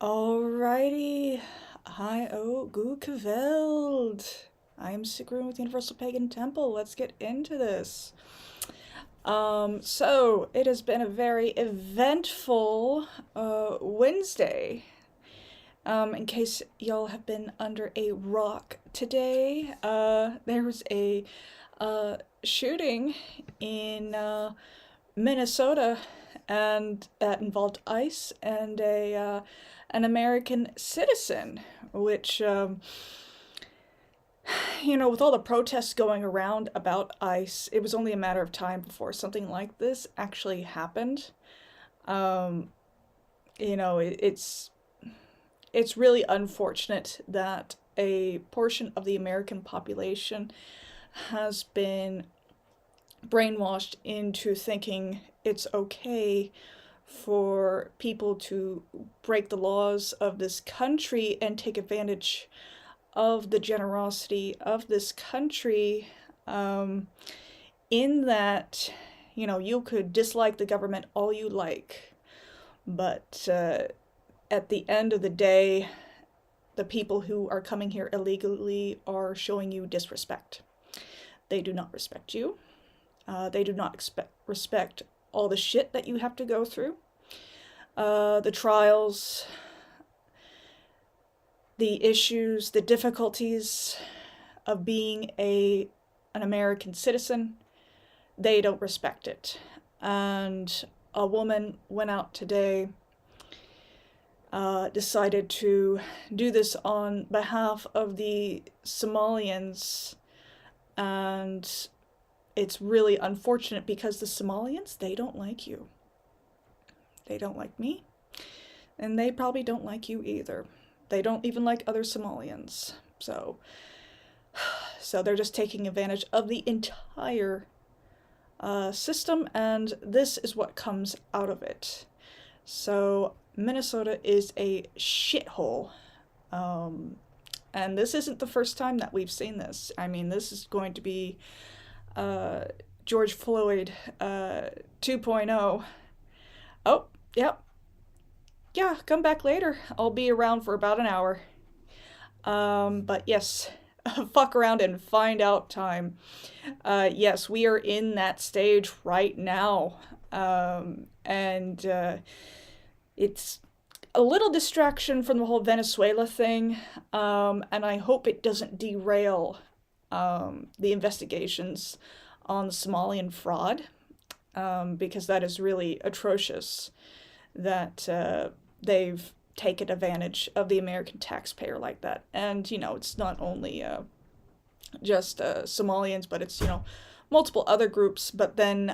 Alrighty, hi, good Geweld. I am Sigrún with the Universal Pagan Temple. Let's get into this. So it has been a very eventful Wednesday. In case y'all have been under a rock today, there was a shooting in Minnesota, and that involved ICE and an American citizen, which with all the protests going around about ICE, it was only a matter of time before something like this actually happened. It's really unfortunate that a portion of the American population has been brainwashed into thinking it's okay for people to break the laws of this country and take advantage of the generosity of this country, in that, you could dislike the government all you like, but at the end of the day, the people who are coming here illegally are showing you disrespect. They do not respect you. They do not respect all the shit that you have to go through. The trials, the issues, the difficulties of being an American citizen. They don't respect it. And a woman went out today, decided to do this on behalf of the Somalians, and it's really unfortunate because the Somalians, they don't like you. They don't like me, and they probably don't like you either. They don't even like other Somalians. So they're just taking advantage of the entire system, and this is what comes out of it. So Minnesota is a shithole. And this isn't the first time that we've seen this. I mean, this is going to be George Floyd 2.0. Oh, yep. Yeah, come back later. I'll be around for about an hour. But yes, fuck around and find out time. Yes, we are in that stage right now. And it's a little distraction from the whole Venezuela thing, and I hope it doesn't derail the investigations on the Somalian fraud, because that is really atrocious that they've taken advantage of the American taxpayer like that. And, it's not only just Somalians, but it's, multiple other groups, but then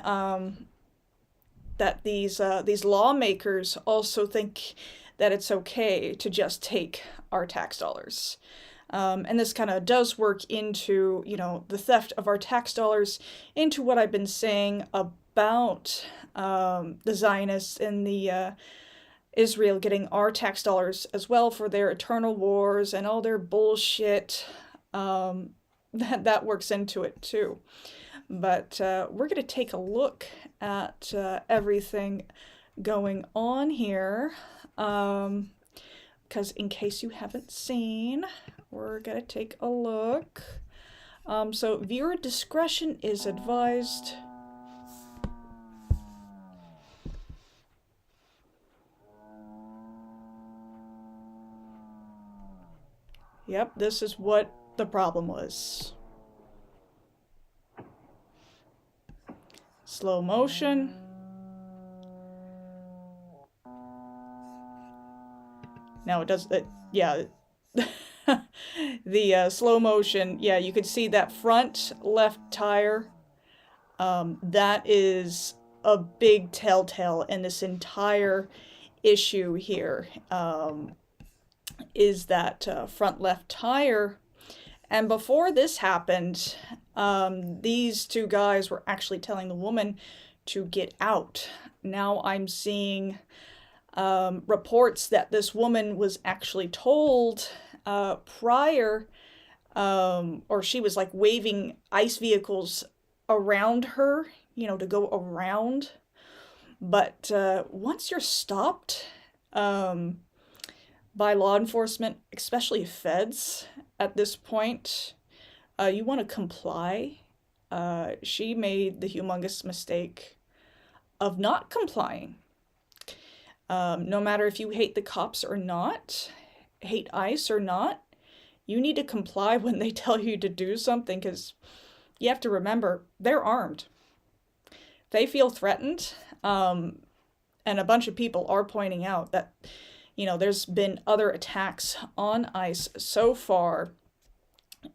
that these lawmakers also think that it's okay to just take our tax dollars. And this kind of does work into, the theft of our tax dollars, into what I've been saying about the Zionists and the Israel getting our tax dollars as well for their eternal wars and all their bullshit. That works into it too. But we're going to take a look at everything going on here. Because in case you haven't seen, we're going to take a look. So viewer discretion is advised. Yep, this is what the problem was. Slow motion. Now it does, yeah, the slow motion, yeah, you could see that front left tire. That is a big telltale in this entire issue here, is that front left tire. And before this happened, these two guys were actually telling the woman to get out. Now I'm seeing reports that this woman was actually told prior, or she was like waving ICE vehicles around her, to go around. But once you're stopped, by law enforcement, especially feds at this point. You want to comply. She made the humongous mistake of not complying. No matter if you hate the cops or not, hate ICE or not, you need to comply when they tell you to do something, because you have to remember, they're armed. They feel threatened, and a bunch of people are pointing out that, there's been other attacks on ICE so far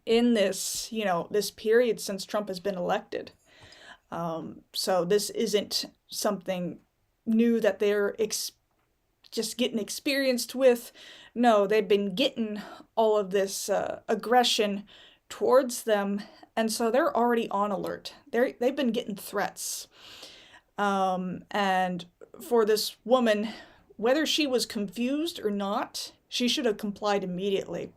in this, this period since Trump has been elected. So this isn't something new that they're just getting experienced with. No, they've been getting all of this aggression towards them, and so they're already on alert. They've been getting threats. And for this woman, whether she was confused or not, she should have complied immediately.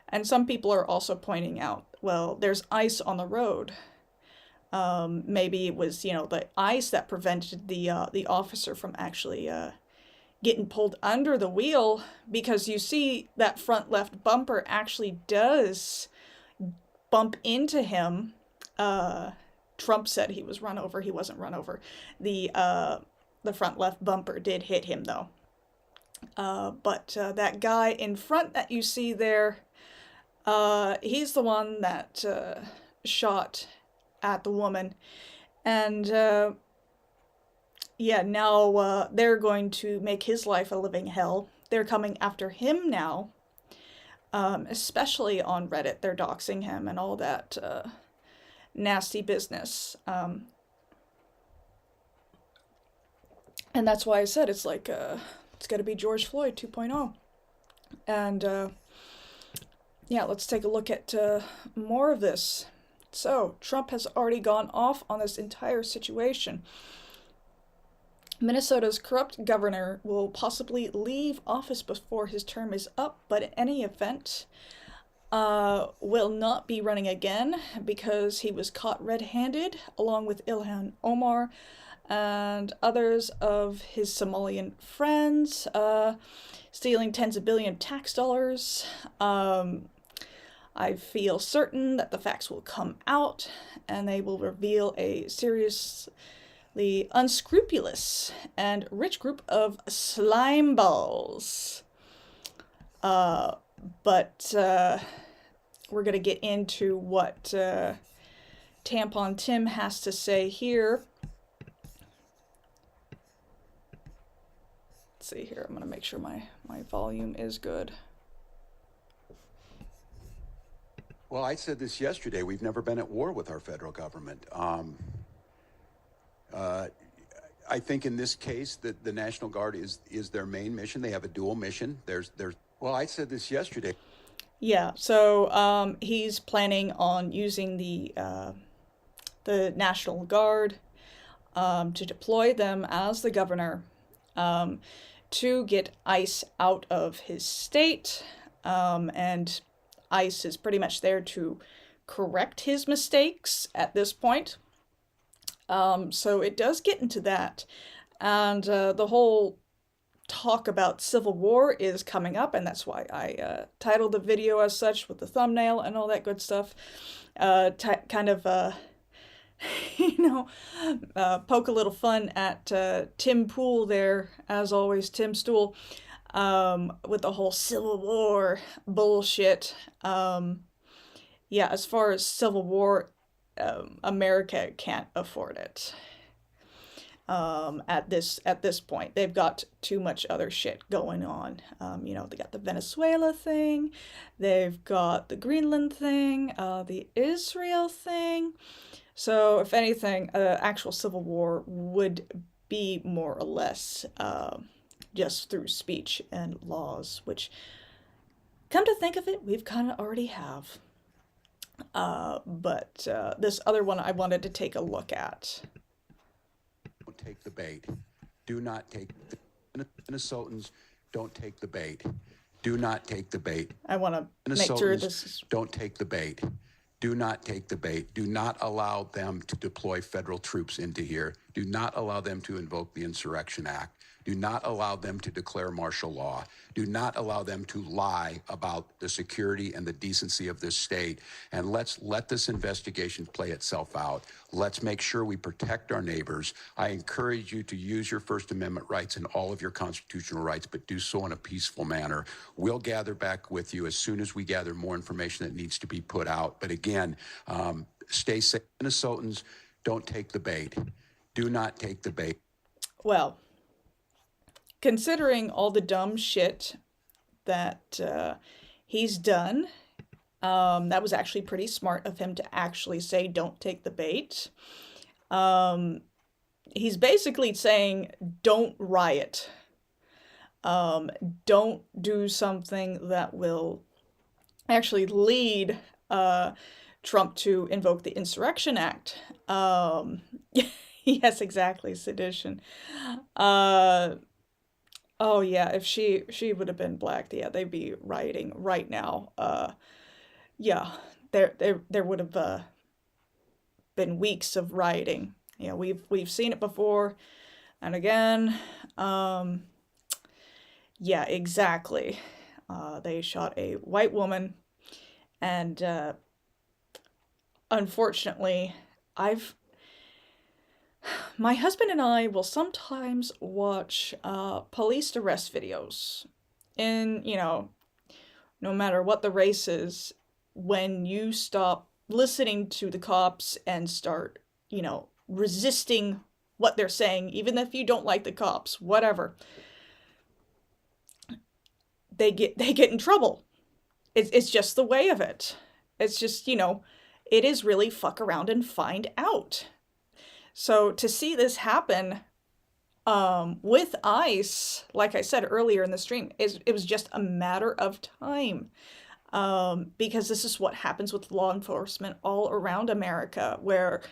And some people are also pointing out, well, there's ice on the road. Maybe it was, the ice that prevented the officer from actually getting pulled under the wheel, because you see that front left bumper actually does bump into him. Trump said he was run over. He wasn't run over. The front left bumper did hit him, though. But that guy in front that you see there, he's the one that shot at the woman. And now they're going to make his life a living hell. They're coming after him now, especially on Reddit. They're doxing him and all that nasty business. And that's why I said it's like, it's got to be George Floyd 2.0. And let's take a look at more of this. So, Trump has already gone off on this entire situation. Minnesota's corrupt governor will possibly leave office before his term is up, but in any event, will not be running again because he was caught red-handed, along with Ilhan Omar and others of his Somalian friends, stealing tens of billions of tax dollars. I feel certain that the facts will come out and they will reveal a seriously unscrupulous and rich group of slime balls. But we're going to get into what Tampon Tim has to say here. Let's see here. I'm going to make sure my volume is good. Well, I said this yesterday. We've never been at war with our federal government. I think in this case that the National Guard is their main mission. They have a dual mission. Well, I said this yesterday. Yeah, so he's planning on using the National Guard to deploy them as the governor to get ICE out of his state, and ICE is pretty much there to correct his mistakes at this point. So it does get into that. And the whole talk about civil war is coming up, and that's why I titled the video as such with the thumbnail and all that good stuff. Kind of, poke a little fun at Tim Pool there, as always, Tim Stool. With the whole Civil War bullshit. As far as Civil War, America can't afford it. At this point, they've got too much other shit going on. They got the Venezuela thing, they've got the Greenland thing, the Israel thing. So, if anything, actual Civil War would be more or less just through speech and laws, which, come to think of it, we've kind of already have. But this other one I wanted to take a look at. Don't take the bait. Do not take the Minnesotans. Don't take the bait. Do not take the bait. I want to make sure this is... Don't take the bait. Do not take the bait. Do not allow them to deploy federal troops into here. Do not allow them to invoke the Insurrection Act. Do not allow them to declare martial law. Do not allow them to lie about the security and the decency of this state. And let's let this investigation play itself out. Let's make sure we protect our neighbors. I encourage you to use your First Amendment rights and all of your constitutional rights, but do so in a peaceful manner. We'll gather back with you as soon as we gather more information that needs to be put out. But again, stay safe. Minnesotans, don't take the bait. Do not take the bait. Well, considering all the dumb shit that he's done, that was actually pretty smart of him to actually say, don't take the bait. He's basically saying, don't riot. Don't do something that will actually lead Trump to invoke the Insurrection Act. Yes, exactly, sedition. Oh yeah, if she would have been black, yeah, they'd be rioting right now. Yeah, there would have been weeks of rioting. You know, we've seen it before, and again. Yeah, exactly. They shot a white woman, and unfortunately, my husband and I will sometimes watch police arrest videos. And, you know, no matter what the race is, when you stop listening to the cops and start, you know, resisting what they're saying, even if you don't like the cops, whatever, they get in trouble. It's just the way of it. It's just, you know, it is really fuck around and find out. So to see this happen with ICE, like I said earlier in the stream, it was just a matter of time. Because this is what happens with law enforcement all around America, where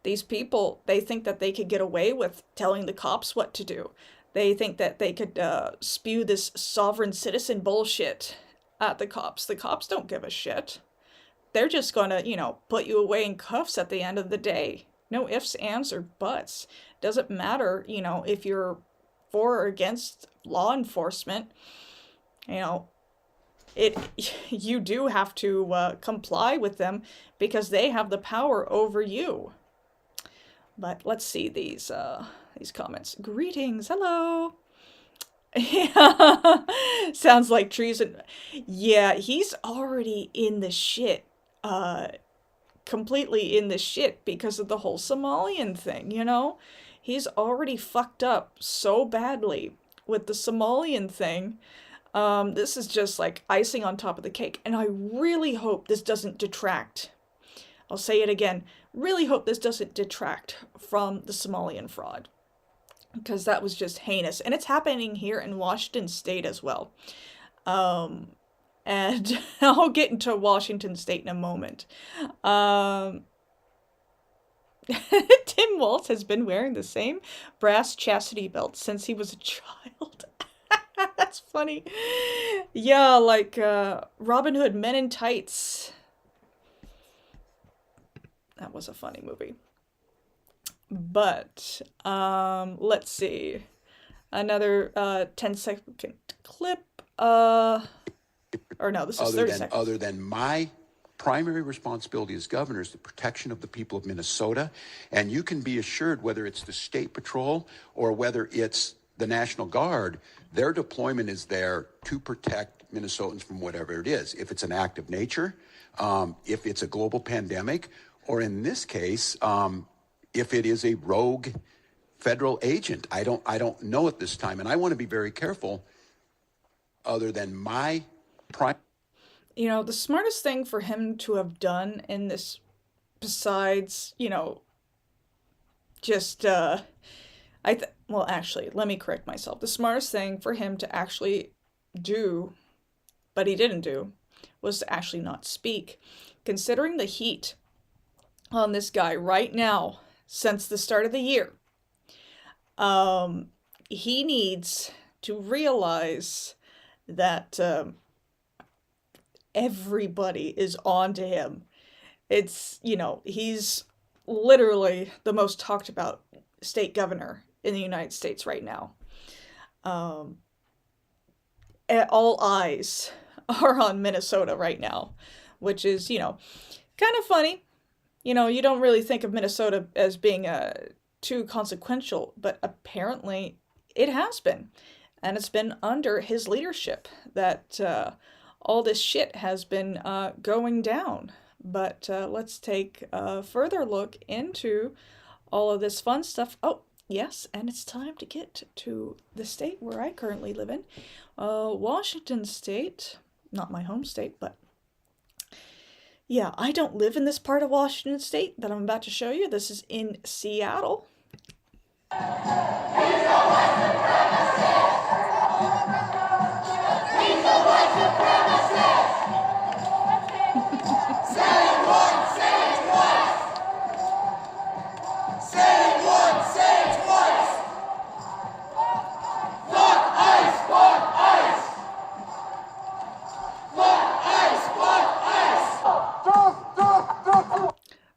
these people, they think that they could get away with telling the cops what to do. They think that they could spew this sovereign citizen bullshit at the cops. The cops don't give a shit. They're just gonna, you know, put you away in cuffs at the end of the day. No ifs, ands, or buts. Doesn't matter, you know, if you're for or against law enforcement. You know, you do have to comply with them because they have the power over you. But let's see these comments. Greetings, hello. Yeah, sounds like treason. Yeah, he's already in the shit. Completely in the shit because of the whole Somalian thing, you know? He's already fucked up so badly with the Somalian thing. This is just like icing on top of the cake. And I really hope this doesn't detract. I'll say it again. Really hope this doesn't detract from the Somalian fraud. Because that was just heinous. And it's happening here in Washington State as well. And I'll get into Washington State in a moment. Tim Walz has been wearing the same brass chastity belt since he was a child. That's funny. Yeah, like Robin Hood, Men in Tights. That was a funny movie. But let's see. Another 10-second clip. Or no, this is 30 seconds. Other than my primary responsibility as governor is the protection of the people of Minnesota. And you can be assured, whether it's the State Patrol or whether it's the National Guard, their deployment is there to protect Minnesotans from whatever it is. If it's an act of nature, if it's a global pandemic, or in this case, if it is a rogue federal agent. I don't know at this time. And I want to be very careful. Other than my you know, the smartest thing for him to have done in this, besides, you know, just, well, actually, let me correct myself. The smartest thing for him to actually do, but he didn't do, was to actually not speak. Considering the heat on this guy right now, since the start of the year, he needs to realize that everybody is on to him. It's, you know, he's literally the most talked about state governor in the United States right now. all eyes are on Minnesota right now, which is, kind of funny. You don't really think of Minnesota as being too consequential, but apparently it has been. And it's been under his leadership that all this shit has been going down. But let's take a further look into all of this fun stuff. Oh, yes, and it's time to get to the state where I currently live in. Washington State, not my home state, but yeah, I don't live in this part of Washington State that I'm about to show you. This is in Seattle.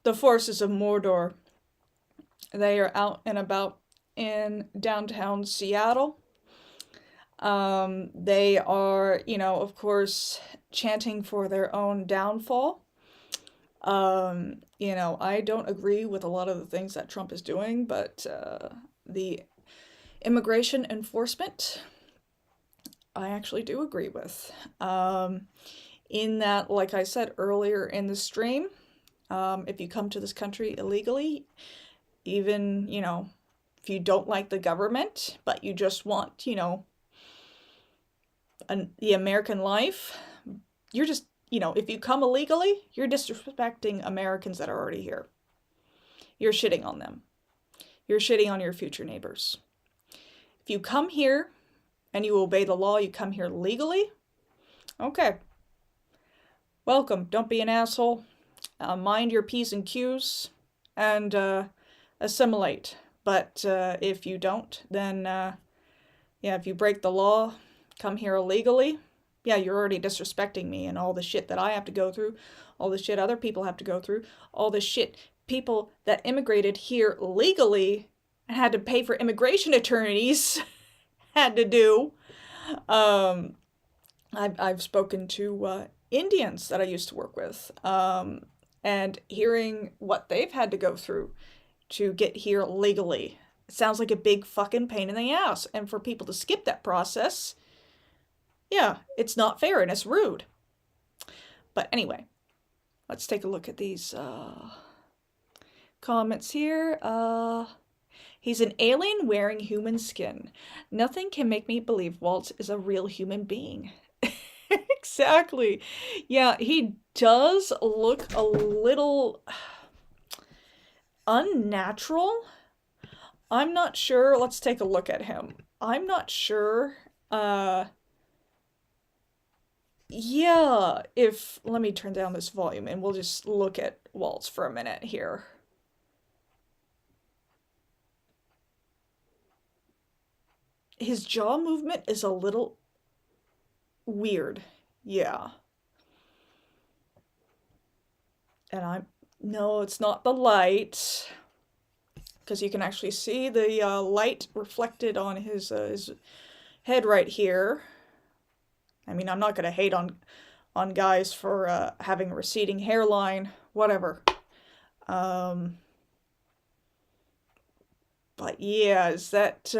The forces of Mordor. They are out and about in downtown Seattle. They are, of course, chanting for their own downfall. I don't agree with a lot of the things that Trump is doing, but the immigration enforcement, I actually do agree with. In that, like I said earlier in the stream, if you come to this country illegally, even, if you don't like the government, but you just want, the American life, you're just, if you come illegally, you're disrespecting Americans that are already here. You're shitting on them. You're shitting on your future neighbors. If you come here and you obey the law, you come here legally, okay. Welcome. Don't be an asshole. Mind your P's and Q's and assimilate. But if you don't, then, if you break the law, come here illegally, you're already disrespecting me and all the shit that I have to go through, all the shit other people have to go through, all the shit people that immigrated here legally and had to pay for immigration attorneys had to do. I've spoken to Indians that I used to work with, and hearing what they've had to go through to get here legally. It sounds like a big fucking pain in the ass. And for people to skip that process, it's not fair and it's rude. But anyway, let's take a look at these comments here. He's an alien wearing human skin. Nothing can make me believe Walz is a real human being. Exactly. Yeah, he does look a little unnatural. I'm not sure. Let's take a look at him. I'm not sure. Let me turn down this volume and we'll just look at Walz for a minute here. His jaw movement is a little weird. Yeah. And no, it's not the light, because you can actually see the light reflected on his head right here. I mean, I'm not going to hate on guys for having a receding hairline, whatever. But yeah, is that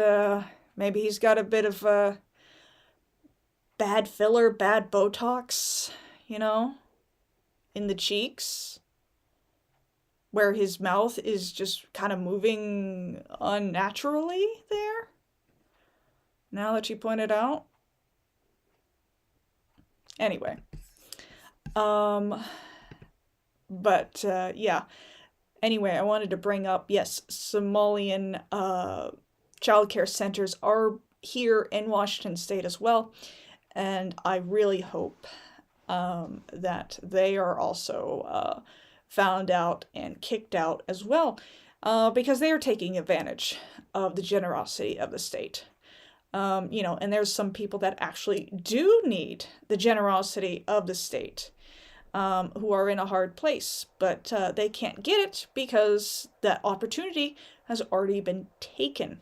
maybe he's got a bit of bad filler, bad Botox, in the cheeks, where his mouth is just kind of moving unnaturally there, now that you point it out. Anyway, anyway, I wanted to bring up, yes, Somalian childcare centers are here in Washington State as well, and I really hope that they are also found out and kicked out as well, because they are taking advantage of the generosity of the state. And there's some people that actually do need the generosity of the state, who are in a hard place, but they can't get it because that opportunity has already been taken.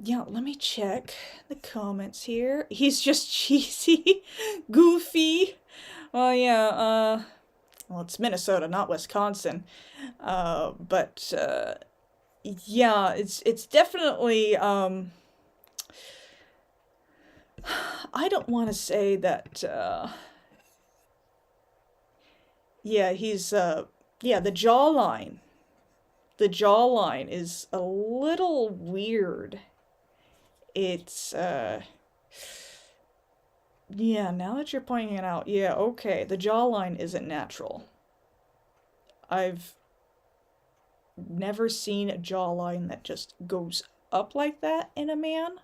Yeah, let me check the comments here. He's just cheesy, goofy. Oh yeah, well, it's Minnesota, not Wisconsin. Yeah, it's definitely, I don't want to say that, yeah, yeah, the jawline. The jawline is a little weird. It's, yeah, now that you're pointing it out, yeah, okay, the jawline isn't natural. I've never seen a jawline that just goes up like that in a man.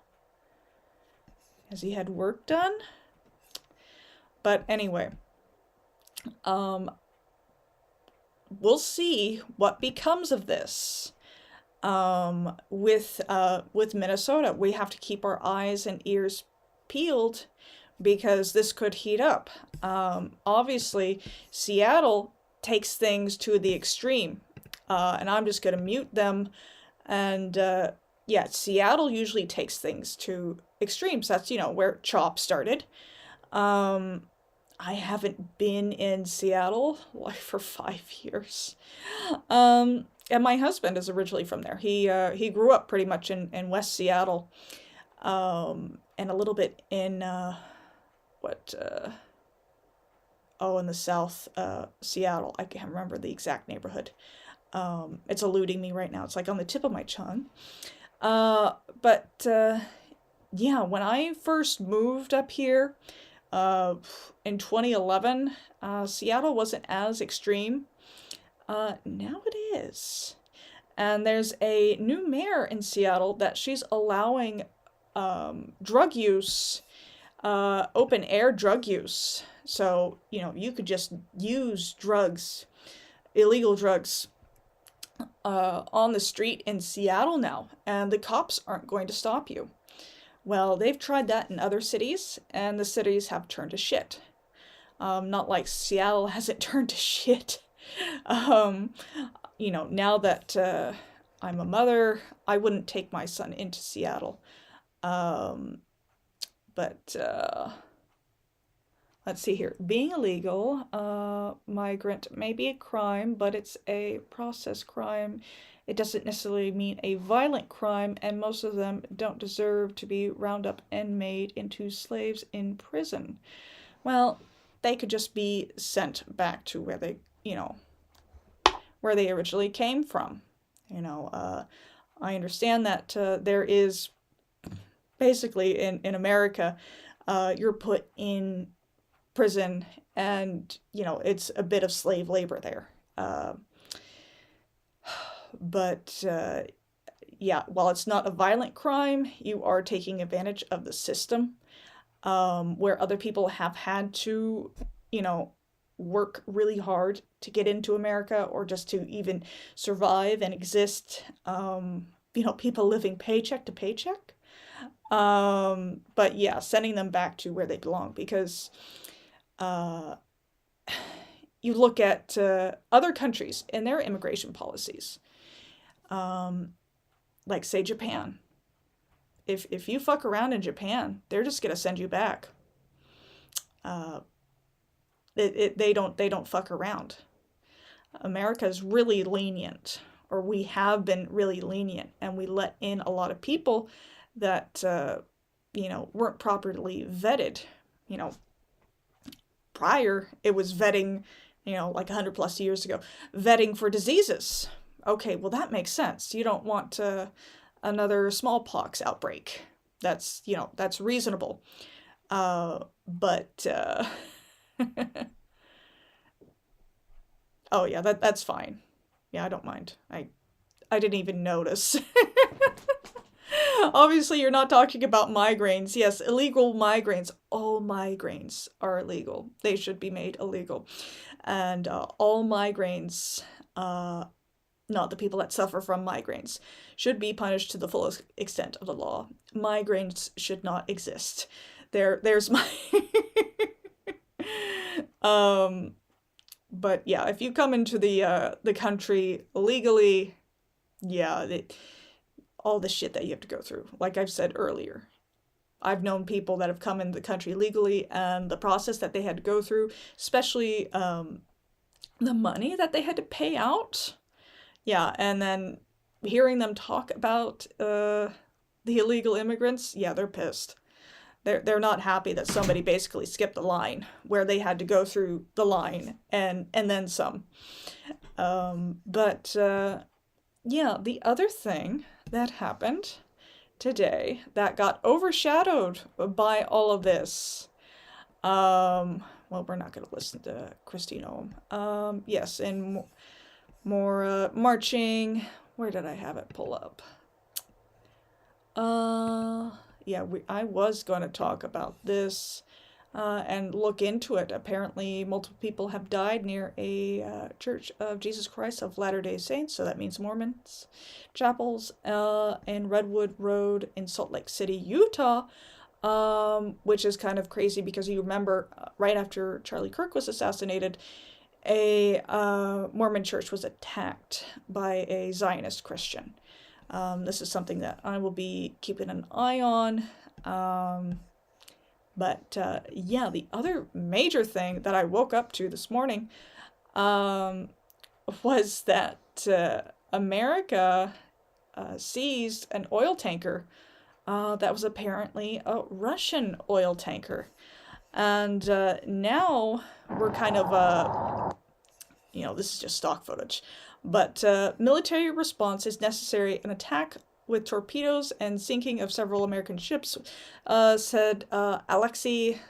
Has he had work done? But anyway, we'll see what becomes of this. With Minnesota, we have to keep our eyes and ears peeled because this could heat up. Obviously, Seattle takes things to the extreme, and I'm just going to mute them. And yeah, Seattle usually takes things to extremes. That's, where CHOP started. I haven't been in Seattle like for 5 years. And my husband is originally from there. He grew up pretty much in West Seattle, and a little bit in in the South Seattle. I can't remember the exact neighborhood. It's eluding me right now. It's like on the tip of my tongue. Yeah, when I first moved up here, in 2011, Seattle wasn't as extreme. Now it is. And there's a new mayor in Seattle that she's allowing drug use, open air drug use. So, you could just use drugs, illegal drugs, on the street in Seattle now, and the cops aren't going to stop you. Well, they've tried that in other cities, and the cities have turned to shit. Not like Seattle hasn't turned to shit. Now that I'm a mother, I wouldn't take my son into Seattle. Let's see here. Being illegal, migrant may be a crime, but it's a process crime. It doesn't necessarily mean a violent crime, and most of them don't deserve to be rounded up and made into slaves in prison. Well, they could just be sent back to where they originally came from. I understand that there is basically in America, you're put in prison and, it's a bit of slave labor there. Yeah, while it's not a violent crime, you are taking advantage of the system, where other people have had to, work really hard to get into America or just to even survive and exist. People living paycheck to paycheck. But yeah, sending them back to where they belong, because you look at other countries and their immigration policies, like say Japan. If you fuck around in Japan, they're just gonna send you back. They don't fuck around. America's really lenient, or we have been really lenient, and we let in a lot of people that weren't properly vetted. Prior it was vetting, like 100 plus years ago, vetting for diseases. Okay, well that makes sense. You don't want another smallpox outbreak. That's reasonable. Oh yeah, that's fine. Yeah, I don't mind. I didn't even notice. Obviously, you're not talking about migraines. Yes, illegal migraines. All migraines are illegal. They should be made illegal. And all migraines, not the people that suffer from migraines, should be punished to the fullest extent of the law. Migraines should not exist. There's my... But yeah, if you come into the country illegally, yeah, all the shit that you have to go through. Like I've said earlier, I've known people that have come into the country legally, and the process that they had to go through, especially the money that they had to pay out. Yeah, and then hearing them talk about the illegal immigrants, yeah, they're pissed. They're not happy that somebody basically skipped the line where they had to go through the line and then some. But yeah, the other thing that happened today that got overshadowed by all of this. Well, we're not going to listen to Christine Ohm. Yes, and more marching. Where did I have it pull up? Yeah, I was going to talk about this and look into it. Apparently, multiple people have died near a Church of Jesus Christ of Latter-day Saints, so that means Mormons, chapels in Redwood Road in Salt Lake City, Utah, which is kind of crazy because you remember right after Charlie Kirk was assassinated, a Mormon church was attacked by a Zionist Christian. This is something that I will be keeping an eye on. But yeah, the other major thing that I woke up to this morning was that America seized an oil tanker that was apparently a Russian oil tanker. And now we're kind of, this is just stock footage. But military response is necessary. An attack with torpedoes and sinking of several American ships, said Alexei,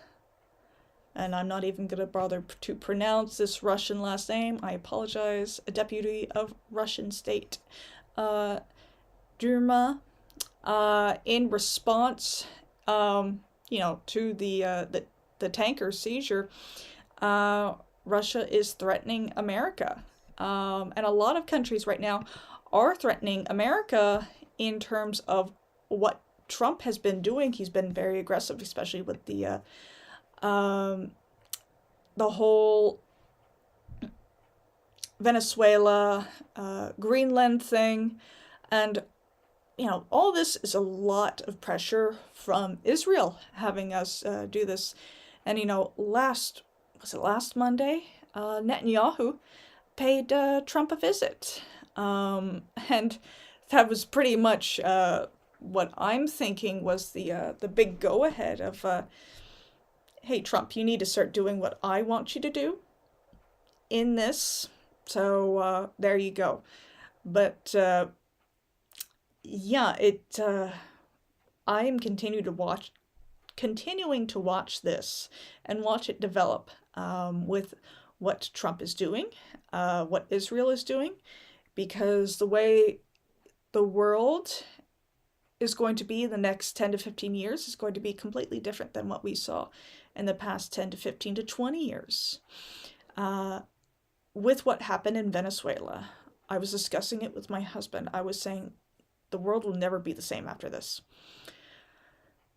and I'm not even going to bother to pronounce this Russian last name. I apologize. A deputy of Russian state, Duma, in response, to the tanker seizure. Russia is threatening America. And a lot of countries right now are threatening America in terms of what Trump has been doing. He's been very aggressive, especially with the whole Venezuela, Greenland thing. And, all this is a lot of pressure from Israel having us do this. And, last Monday, Netanyahu paid Trump a visit. And that was pretty much what I'm thinking was the big go-ahead of, hey, Trump, you need to start doing what I want you to do in this. So there you go. But yeah, I am continuing to watch this and watch it develop with what Trump is doing, what Israel is doing, because the way the world is going to be in the next 10 to 15 years is going to be completely different than what we saw in the past 10 to 15 to 20 years. With what happened in Venezuela, I was discussing it with my husband. I was saying the world will never be the same after this.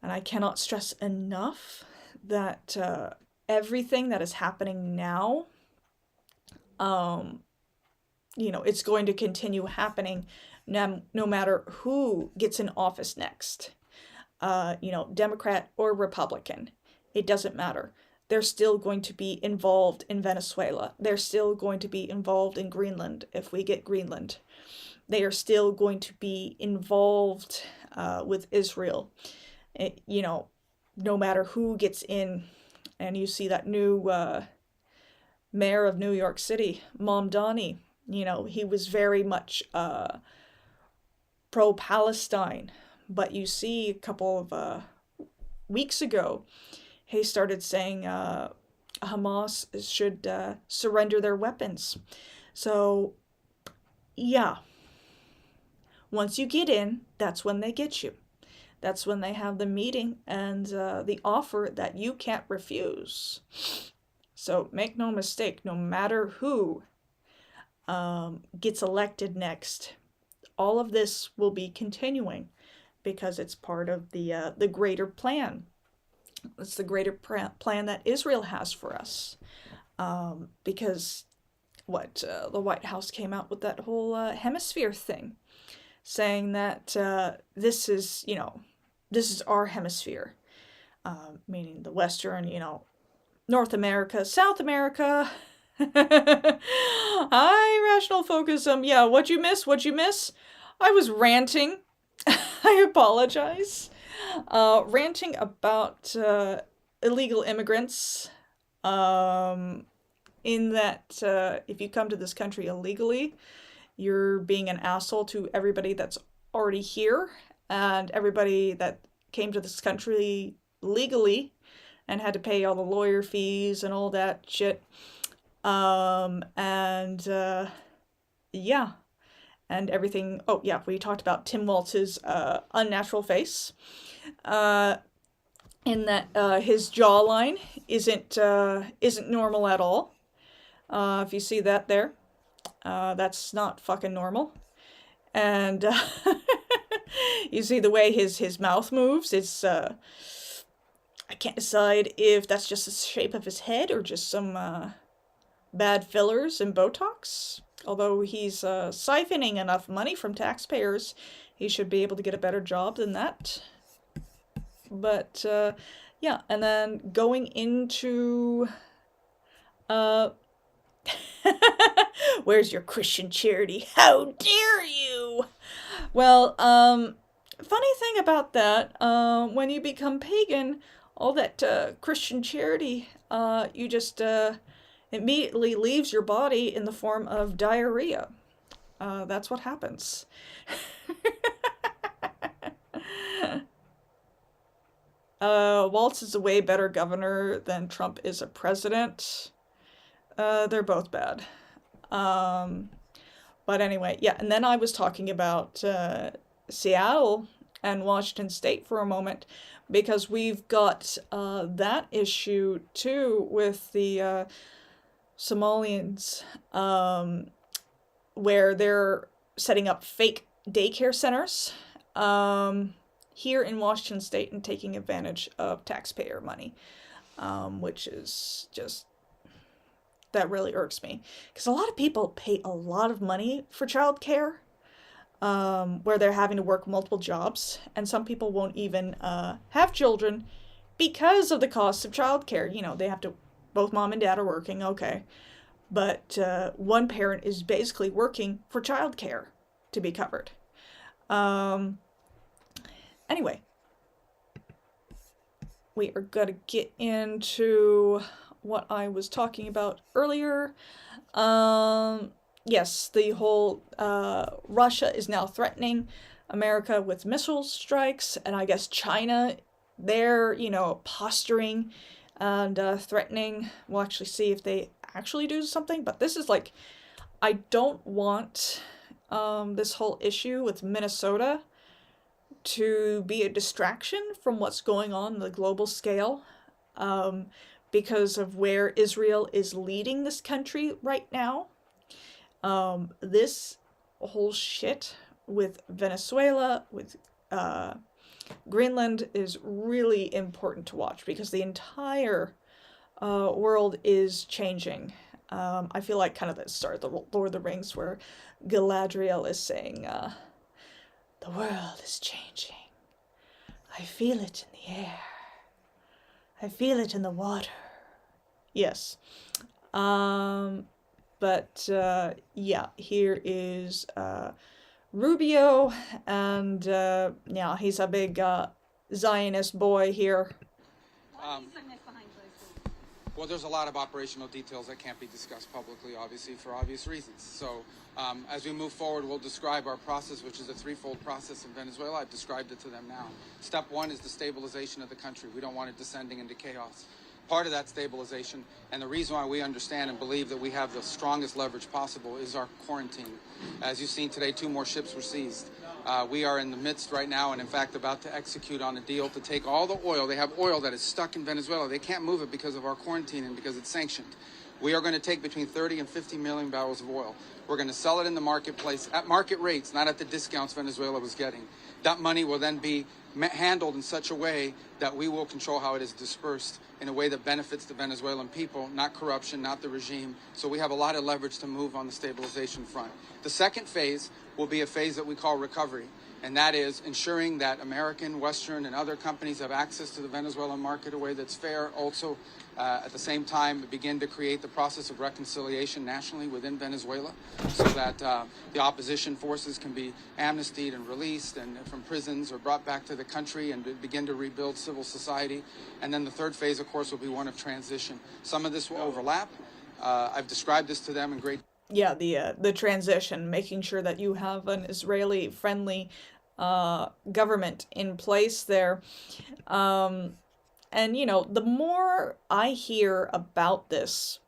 And I cannot stress enough that everything that is happening now, it's going to continue happening no matter who gets in office next. Democrat or Republican, it doesn't matter. They're still going to be involved in Venezuela. They're still going to be involved in Greenland if we get Greenland. They are still going to be involved with Israel. No matter who gets in. And you see that new mayor of New York City, Mamdani, he was very much pro-Palestine. But you see a couple of weeks ago, he started saying Hamas should surrender their weapons. So, yeah. Once you get in, that's when they get you. That's when they have the meeting and the offer that you can't refuse. So make no mistake, no matter who gets elected next, all of this will be continuing because it's part of the greater plan. It's the greater plan that Israel has for us. Because the White House came out with that whole hemisphere thing. saying that this is, this is our hemisphere, meaning the Western, North America, South America. Hi, rational focusum. Yeah, what'd you miss? What'd you miss? I was ranting. I apologize. Ranting about illegal immigrants. In that if you come to this country illegally, you're being an asshole to everybody that's already here and everybody that came to this country legally and had to pay all the lawyer fees and all that shit. Yeah. And everything. Oh, yeah, we talked about Tim Waltz's unnatural face. In that his jawline isn't normal at all. If you see that there, that's not fucking normal. And you see the way his mouth moves. It's I can't decide if that's just the shape of his head or just some bad fillers and Botox. Although he's siphoning enough money from taxpayers, he should be able to get a better job than that. But yeah, and then going into where's your Christian charity? How dare you? Well, funny thing about that, when you become pagan, all that Christian charity, you just immediately leaves your body in the form of diarrhea. That's what happens. Walz is a way better governor than Trump is a president. They're both bad. But anyway, yeah, and then I was talking about Seattle and Washington State for a moment, because we've got that issue too with the Somalians, where they're setting up fake daycare centers here in Washington State and taking advantage of taxpayer money, which is just, that really irks me. Because a lot of people pay a lot of money for childcare, where they're having to work multiple jobs, and some people won't even have children because of the cost of childcare. They have to, both mom and dad are working, okay. But one parent is basically working for childcare to be covered. Anyway, we are going to get into what I was talking about earlier. Yes, the whole Russia is now threatening America with missile strikes, and I guess China, they're, posturing and threatening. We'll actually see if they actually do something, but this is like, I don't want this whole issue with Minnesota to be a distraction from what's going on the global scale, because of where Israel is leading this country right now. This whole shit with Venezuela, with Greenland is really important to watch, because the entire world is changing. I feel like kind of the start of the Lord of the Rings, where Galadriel is saying, the world is changing. I feel it in the air. I feel it in the water. Yes. But yeah, here is Rubio, and yeah, he's a big Zionist boy here. Well, there's a lot of operational details that can't be discussed publicly, obviously, for obvious reasons. So as we move forward, we'll describe our process, which is a threefold process in Venezuela. I've described it to them now. Step one is the stabilization of the country. We don't want it descending into chaos. Part of that stabilization, and the reason why we understand and believe that we have the strongest leverage possible, is our quarantine. As you've seen today, 2 more ships were seized. We are in the midst right now, and in fact about to execute on a deal to take all the oil. They have oil that is stuck in Venezuela. They can't move it because of our quarantine and because it's sanctioned. We are going to take between 30 and 50 million barrels of oil. We're going to sell it in the marketplace at market rates, not at the discounts Venezuela was getting. That money will then be handled in such a way that we will control how it is dispersed in a way that benefits the Venezuelan people, not corruption, not the regime. So we have a lot of leverage to move on the stabilization front. The second phase will be a phase that we call recovery, and that is ensuring that American, Western, and other companies have access to the Venezuelan market in a way that's fair. Also, at the same time, begin to create the process of reconciliation nationally within Venezuela so that the opposition forces can be amnestied and released and from prisons or brought back to the country and begin to rebuild civil society. And then the third phase, of course, will be one of transition. Some of this will overlap. I've described this to them in great... Yeah, the transition, making sure that you have an Israeli-friendly government in place there. And, you know, the more I hear about this,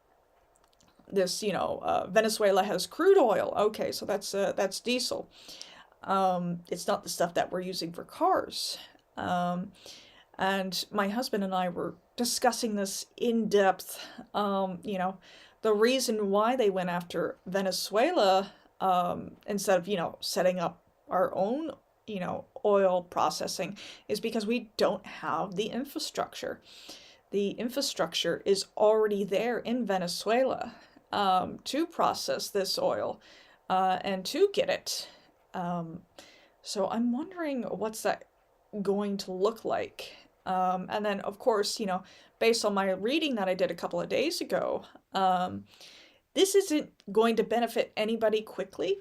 Venezuela has crude oil. Okay, so that's diesel. It's not the stuff that we're using for cars. And my husband and I were discussing this in depth. The reason why they went after Venezuela, instead of, setting up our own, oil processing, is because we don't have the infrastructure. The infrastructure is already there in Venezuela to process this oil and to get it. So I'm wondering what's that going to look like. And then, of course, based on my reading that I did a couple of days ago, this isn't going to benefit anybody quickly.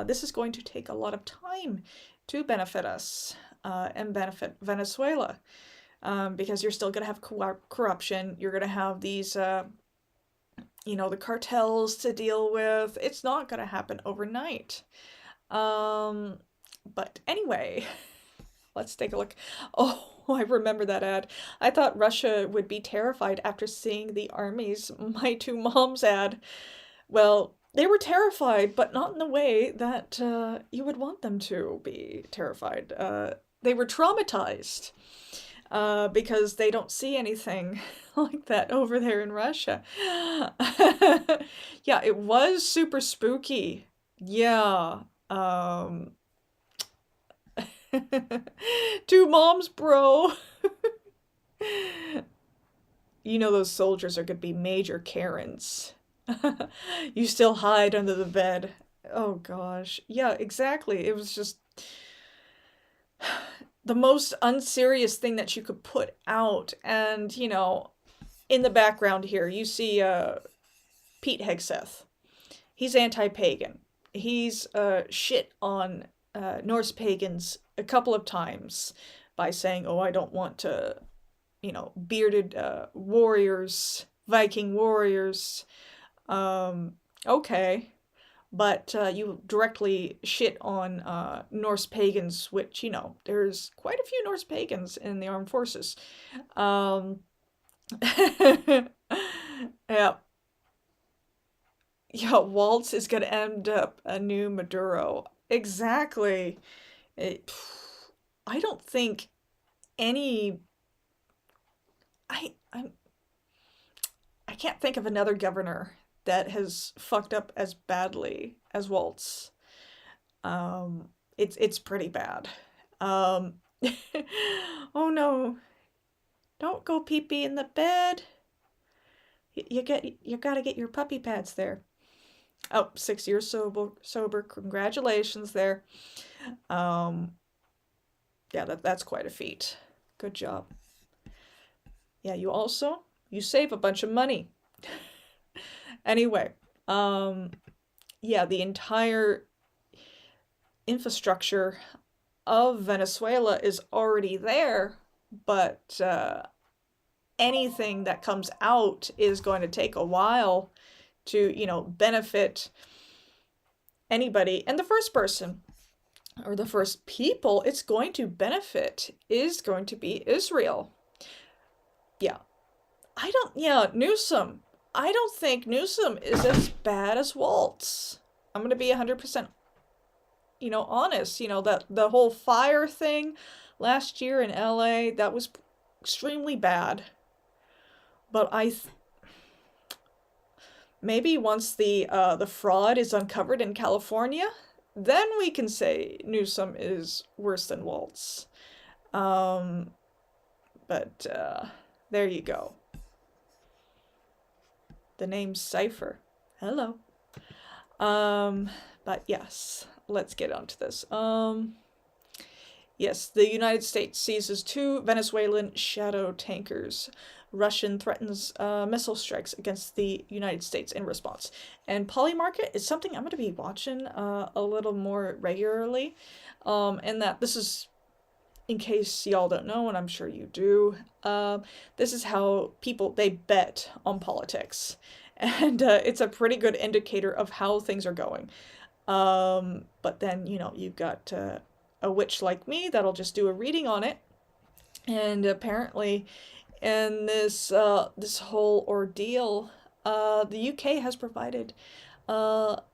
This is going to take a lot of time to benefit us and benefit Venezuela, because you're still going to have corruption. You're going to have these, the cartels to deal with. It's not going to happen overnight. But anyway, let's take a look. Oh, I remember that ad. I thought Russia would be terrified after seeing the Army's My Two Moms ad. Well, they were terrified, but not in the way that you would want them to be terrified. They were traumatized because they don't see anything like that over there in Russia. Yeah, it was super spooky. Yeah. Two moms, bro. Those soldiers are going to be major Karens. You still hide under the bed. Oh gosh. Yeah, exactly. It was just the most unserious thing that you could put out. And, in the background here, you see Pete Hegseth. He's anti-pagan. He's shit on Norse pagans a couple of times by saying, oh, I don't want to, bearded warriors, Viking warriors. Okay, but you directly shit on Norse pagans, which, there's quite a few Norse pagans in the armed forces. Yeah. Yeah, Walz is going to end up a new Maduro. Exactly. I don't think any... I can't think of another governor that has fucked up as badly as Walz. It's pretty bad. Oh no. Don't go pee-pee in the bed. You gotta get your puppy pads there. Oh, 6 years sober. Congratulations there. Yeah, that's quite a feat. Good job. Yeah, you save a bunch of money. Anyway, yeah, the entire infrastructure of Venezuela is already there, but anything that comes out is going to take a while to, benefit anybody. And the first person, or the first people it's going to benefit is going to be Israel. Yeah. Newsom. I don't think Newsom is as bad as Walz. I'm going to be 100%, honest. That the whole fire thing last year in LA, that was extremely bad. But maybe once the fraud is uncovered in California, then we can say Newsom is worse than Walz. But there you go. The name's Cypher. Hello. But yes, let's get on to this. Yes, the United States seizes 2 Venezuelan shadow tankers. Russian threatens missile strikes against the United States in response. And Polymarket is something I'm going to be watching a little more regularly. And that this is, in case y'all don't know, and I'm sure you do, this is how people, they bet on politics. And it's a pretty good indicator of how things are going. But then, you know, you've got a witch like me that'll just do a reading on it. And apparently, in this this whole ordeal, the UK has provided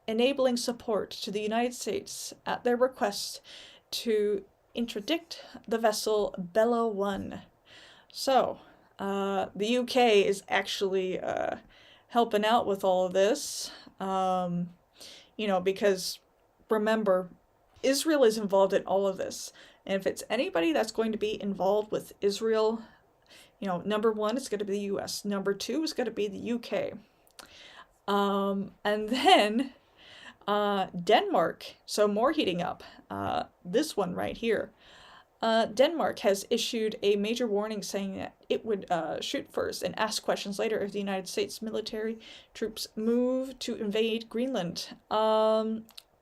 enabling support to the United States at their request to interdict the vessel Bella 1. So, the UK is actually helping out with all of this, you know, because remember, Israel is involved in all of this. And if it's anybody that's going to be involved with Israel, you know, number 1 is going to be the US. Number 2 is going to be the UK. And then Denmark. So more heating up. This one right here. Denmark has issued a major warning saying that it would shoot first and ask questions later if the United States military troops move to invade Greenland.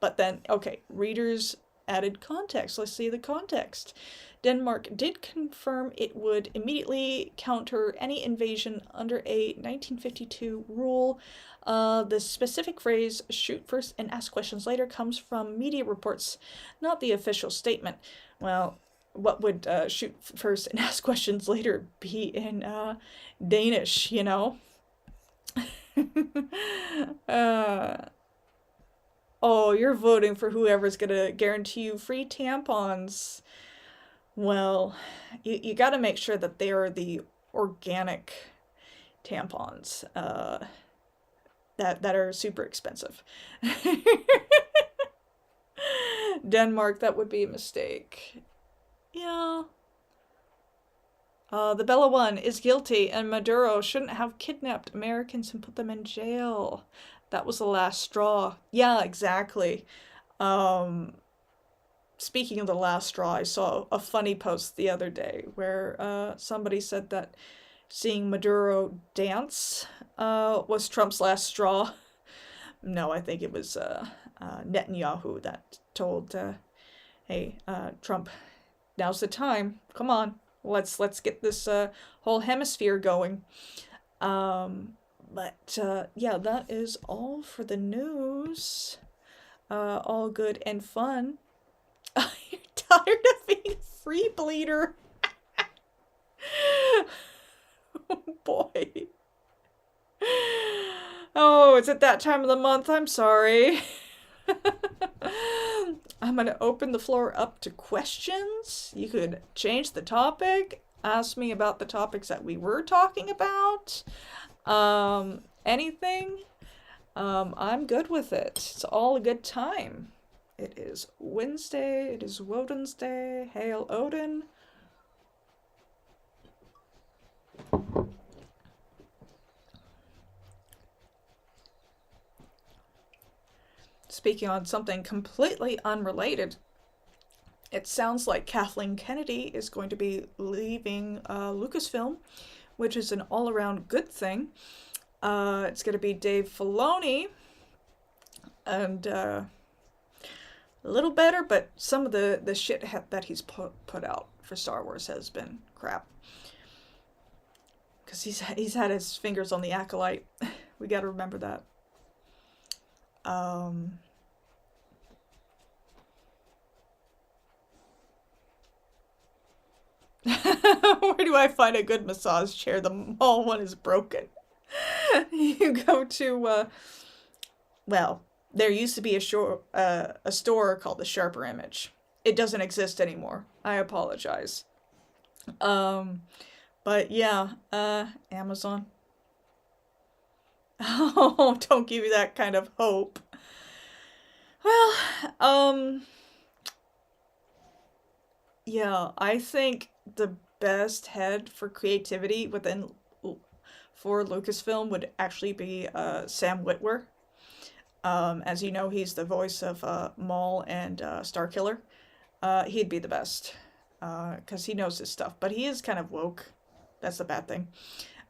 But then, okay, readers added context. Let's see the context. Denmark did confirm it would immediately counter any invasion under a 1952 rule. The specific phrase, shoot first and ask questions later, comes from media reports, not the official statement. Well, what would shoot first and ask questions later be in Danish, you know? Oh, you're voting for whoever's gonna guarantee you free tampons. Well, you gotta make sure that they are the organic tampons that are super expensive. Denmark, that would be a mistake. Yeah. The Bella 1 is guilty, and Maduro shouldn't have kidnapped Americans and put them in jail. That was the last straw. Yeah, exactly. Speaking of the last straw, I saw a funny post the other day where somebody said that seeing Maduro dance was Trump's last straw. No, I think it was Netanyahu that told, hey, Trump, now's the time. Come on, let's get this whole hemisphere going. But yeah, that is all for the news. All good and fun. You're tired of being a free bleeder. Oh boy. Oh, is it that time of the month? I'm sorry. I'm going to open the floor up to questions. You could change the topic. Ask me about the topics that we were talking about. Anything. I'm good with it. It's all a good time. It is Wednesday. It is Woden's Day. Hail Odin. Speaking on something completely unrelated, it sounds like Kathleen Kennedy is going to be leaving Lucasfilm, which is an all-around good thing. It's going to be Dave Filoni, and a little better, but some of the shit that he's put out for Star Wars has been crap. Because he's had his fingers on the Acolyte. We got to remember that. Where do I find a good massage chair? The mall one is broken. You go to, well, there used to be a store called the Sharper Image. It doesn't exist anymore. I apologize. But yeah, Amazon. Oh, don't give me that kind of hope. Well, yeah, I think the best head for creativity for Lucasfilm would actually be Sam Witwer. As you know, he's the voice of Maul and Starkiller. He'd be the best because he knows his stuff, but he is kind of woke. That's the bad thing.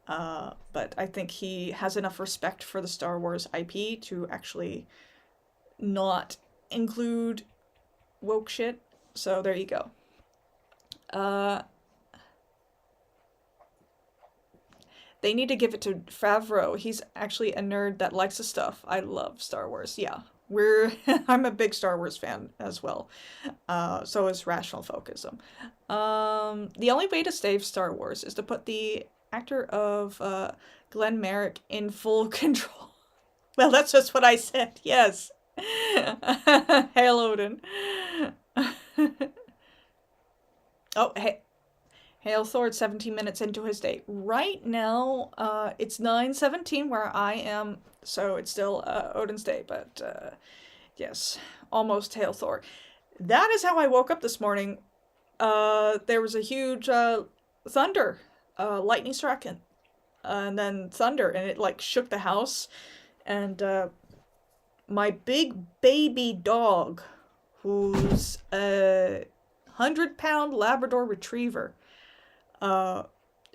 But I think he has enough respect for the Star Wars IP to actually not include woke shit. So there you go. They need to give it to Favreau. He's actually a nerd that likes the stuff. I love Star Wars. Yeah, I'm a big Star Wars fan as well. So is Rational Focusum. The only way to save Star Wars is to put the actor of Glenn Merrick in full control. Well, that's just what I said. Yes. Hail Odin. Oh, hey. Hail Thor, 17 minutes into his day. Right now, it's 9:17 where I am, so it's still Odin's day, but yes, almost Hail Thor. That is how I woke up this morning. There was a huge thunder, lightning struck, and then thunder, and it like shook the house, and my big baby dog, who's a 100-pound Labrador Retriever,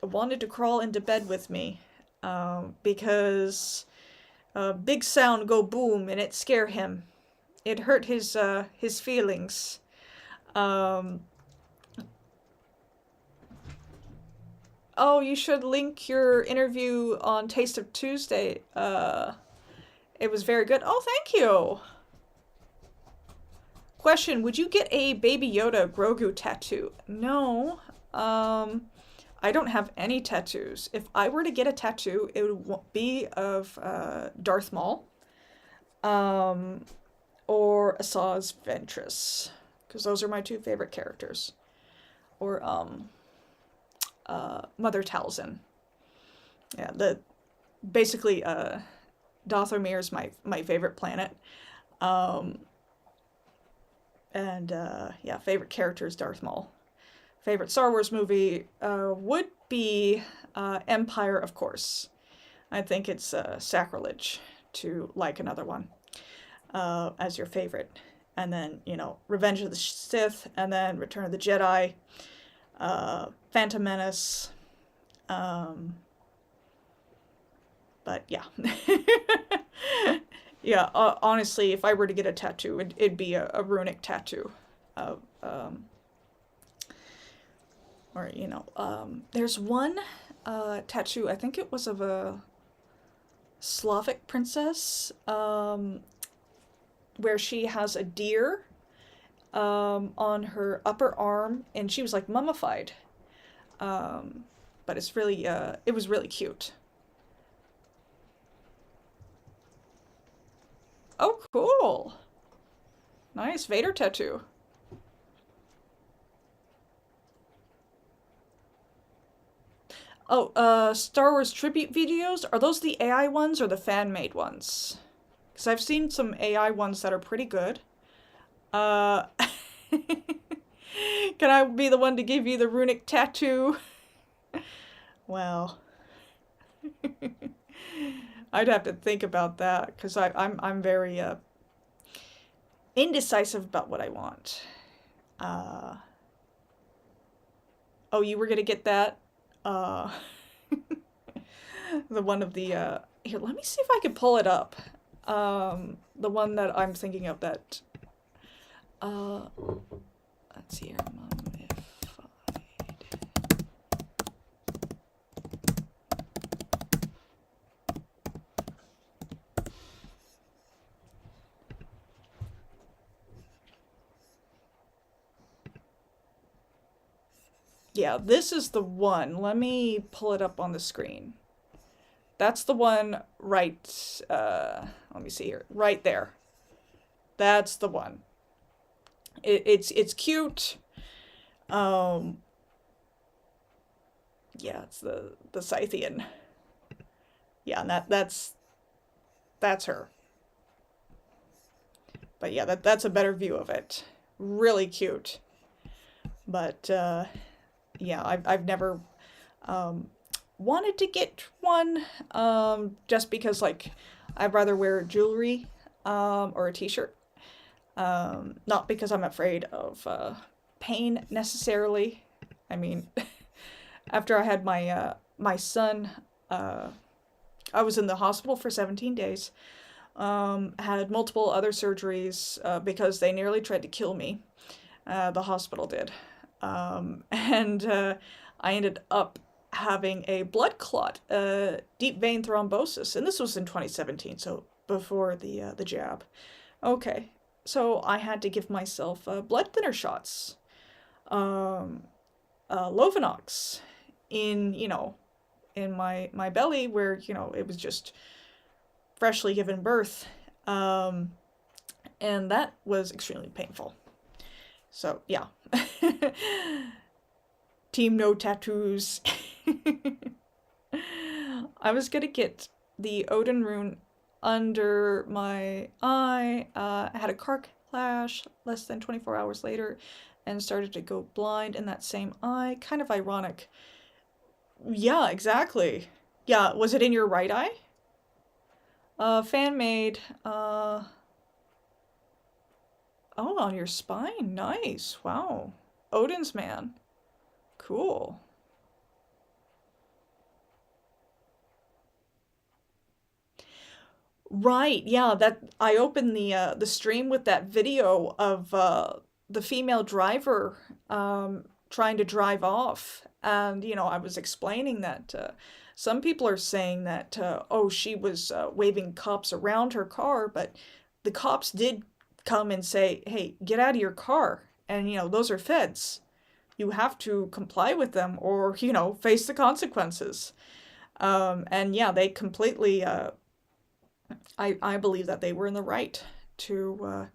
wanted to crawl into bed with me because a big sound go boom and it scare him. It hurt his feelings. Oh, you should link your interview on Taste of Tuesday. It was very good. Oh, thank you. Question, would you get a Baby Yoda Grogu tattoo? No. I don't have any tattoos. If I were to get a tattoo, it would be of Darth Maul, or Asajj Ventress, because those are my two favorite characters, or Mother Talzin. Yeah, basically Dathomir is my favorite planet, and yeah, favorite character is Darth Maul. Favorite Star Wars movie would be Empire, of course. I think it's sacrilege to like another one as your favorite. And then, Revenge of the Sith, and then Return of the Jedi, Phantom Menace. But yeah. Yeah, honestly, if I were to get a tattoo, it'd be a runic tattoo of... or, there's one tattoo, I think it was of a Slavic princess, where she has a deer on her upper arm, and she was like mummified. But it's really, it was really cute. Oh, cool. Nice Vader tattoo. Oh, Star Wars tribute videos? Are those the AI ones or the fan-made ones? Because I've seen some AI ones that are pretty good. Can I be the one to give you the runic tattoo? Well, I'd have to think about that, because I'm very indecisive about what I want. Oh, you were gonna get that? The one of the here, let me see if I can pull it up. The one that I'm thinking of that let's see here, mummified. Yeah, this is the one. Let me pull it up on the screen. That's the one right, let me see here, right there. That's the one. It's cute. Yeah, it's the Scythian. Yeah, and that's That's her. But yeah, that's a better view of it. Really cute. But yeah, I've never wanted to get one, just because, like, I'd rather wear jewelry or a t-shirt. Not because I'm afraid of pain necessarily. I mean, after I had my son, I was in the hospital for 17 days. Had multiple other surgeries because they nearly tried to kill me. The hospital did. And I ended up having a blood clot, deep vein thrombosis, and this was in 2017, so before the jab. Okay, so I had to give myself blood thinner shots, Lovenox, in in my belly where it was just freshly given birth, and that was extremely painful. So yeah. Team no tattoos. I was gonna get the Odin rune under my eye. I had a car crash less than 24 hours later and started to go blind in that same eye. Kind of ironic. Yeah, exactly. Yeah, was it in your right eye? Fan made. Oh, on your spine. Nice. Wow. Odin's man. Cool. Right, yeah, that I opened the stream with that video of the female driver trying to drive off, and I was explaining that some people are saying that oh, she was waving cops around her car, but the cops did come and say, "Hey, get out of your car," and those are feds. You have to comply with them or face the consequences. And yeah, they completely I believe that they were in the right to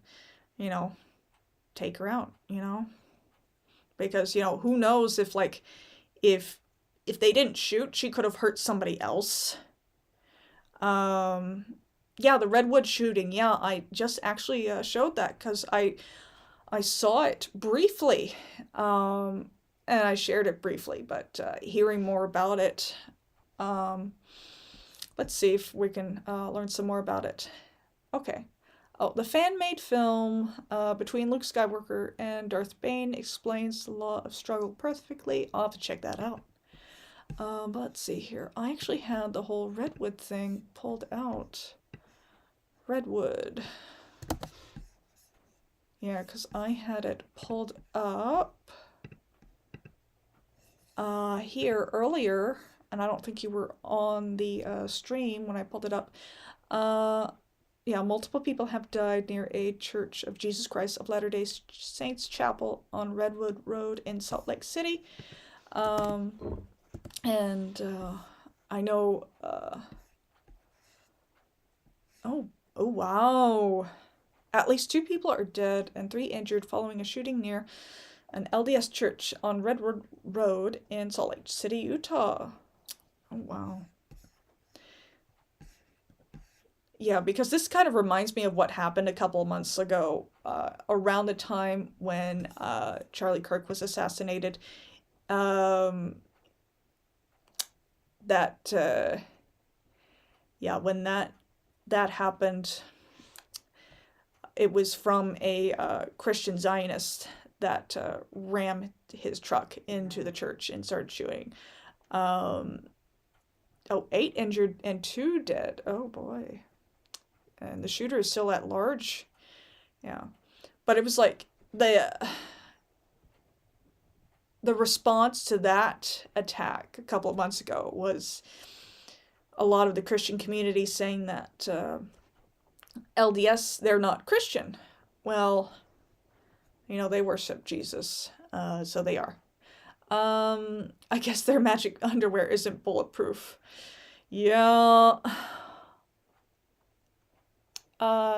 take her out, because who knows if if they didn't shoot, she could have hurt somebody else. Yeah, the Redwood shooting, yeah, I just actually showed that because I saw it briefly, and I shared it briefly, but hearing more about it, let's see if we can learn some more about it. Okay. Oh, the fan-made film between Luke Skywalker and Darth Bane explains the law of struggle perfectly. I'll have to check that out. But let's see here. I actually had the whole Redwood thing pulled out. Redwood. Yeah, because I had it pulled up here earlier, and I don't think you were on the stream when I pulled it up. Yeah, multiple people have died near a Church of Jesus Christ of Latter-day Saints chapel on Redwood Road in Salt Lake City. And I know, oh wow. At least 2 people are dead and 3 injured following a shooting near an LDS church on Redwood Road in Salt Lake City, Utah. Oh, wow. Yeah, because this kind of reminds me of what happened a couple of months ago, around the time when Charlie Kirk was assassinated. Yeah, when that happened, it was from a Christian Zionist that rammed his truck into the church and started shooting. 8 injured and 2 dead. Oh boy. And the shooter is still at large. Yeah. But it was like the response to that attack a couple of months ago was a lot of the Christian community saying that LDS, they're not Christian. Well, they worship Jesus, so they are. I guess their magic underwear isn't bulletproof. Yeah.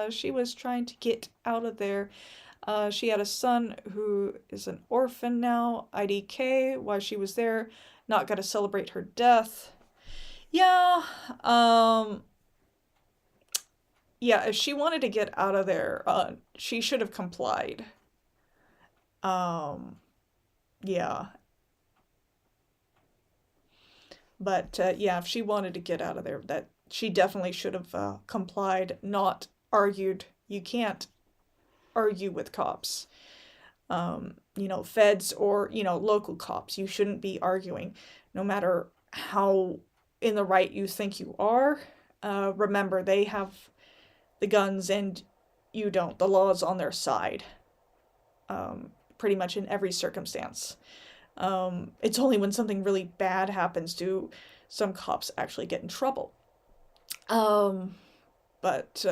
She was trying to get out of there. She had a son who is an orphan now, IDK, while she was there. Not got to celebrate her death. Yeah, yeah, if she wanted to get out of there, she should have complied. Yeah. But yeah, if she wanted to get out of there, that she definitely should have complied, not argued. You can't argue with cops. Feds or, local cops. You shouldn't be arguing, no matter how in the right you think you are. Remember, they have the guns and you don't. The law's on their side, pretty much in every circumstance. It's only when something really bad happens do some cops actually get in trouble. But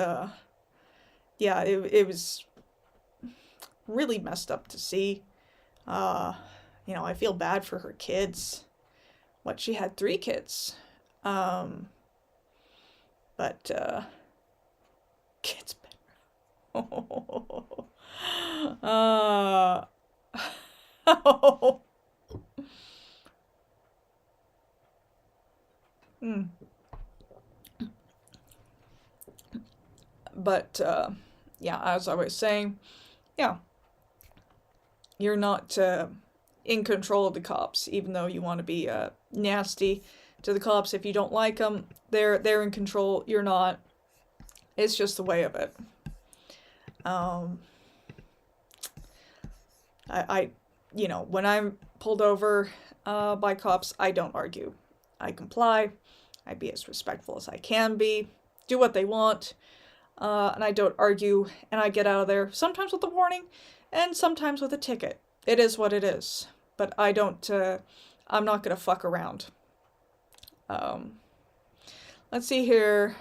yeah, it was really messed up to see. I feel bad for her kids. She had 3 kids. But kids better. Oh. But yeah, as I was saying, yeah, you're not in control of the cops, even though you want to be nasty to the cops. If you don't like them, they're in control. You're not. It's just the way of it. When I'm pulled over by cops, I don't argue. I comply. I be as respectful as I can be. Do what they want. And I don't argue, and I get out of there, sometimes with a warning, and sometimes with a ticket. It is what it is. But I don't, I'm not gonna fuck around. Let's see here.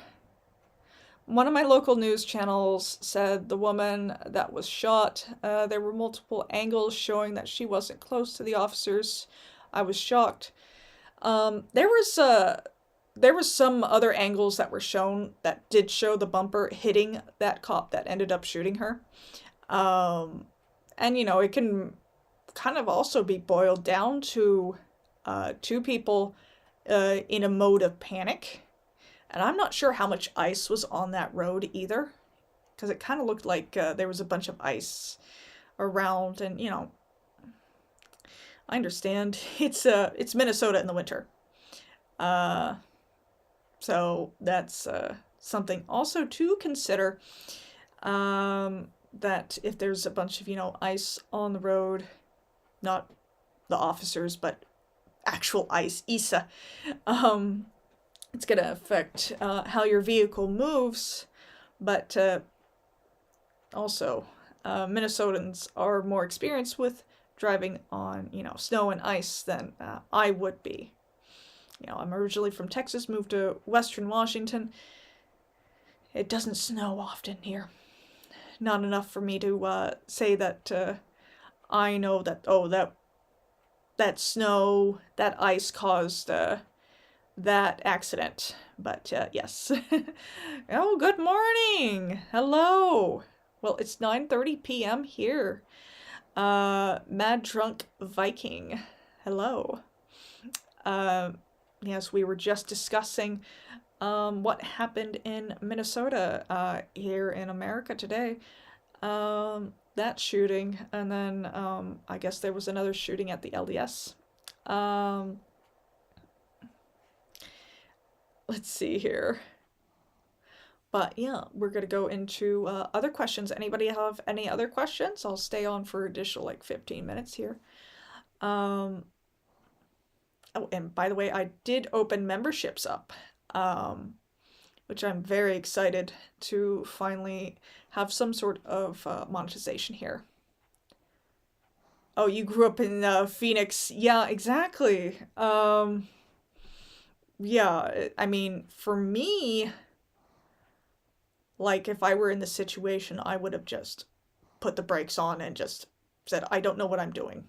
One of my local news channels said the woman that was shot, there were multiple angles showing that she wasn't close to the officers. I was shocked. There was some other angles that were shown that did show the bumper hitting that cop that ended up shooting her. And it can kind of also be boiled down to 2 people in a mode of panic. And I'm not sure how much ice was on that road either, because it kind of looked like there was a bunch of ice around. And I understand it's Minnesota in the winter. So that's something also to consider, that if there's a bunch of, ice on the road, not the officers, but actual ice, Isa, it's going to affect how your vehicle moves. But also, Minnesotans are more experienced with driving on, snow and ice than I would be. I'm originally from Texas, moved to Western Washington. It doesn't snow often here. Not enough for me to say that I know that, that snow, that ice caused that accident. But yes. Oh, good morning. Hello. Well, it's 9:30 p.m. here. Mad Drunk Viking. Hello. Yes, we were just discussing what happened in Minnesota here in America today. That shooting, and then I guess there was another shooting at the LDS. Let's see here. But yeah, we're going to go into other questions. Anybody have any other questions? I'll stay on for additional 15 minutes here. Oh, and by the way, I did open memberships up, which I'm very excited to finally have some sort of monetization here. Oh, you grew up in Phoenix. Yeah, exactly. Yeah, I mean, for me, if I were in the situation, I would have just put the brakes on and just said, I don't know what I'm doing.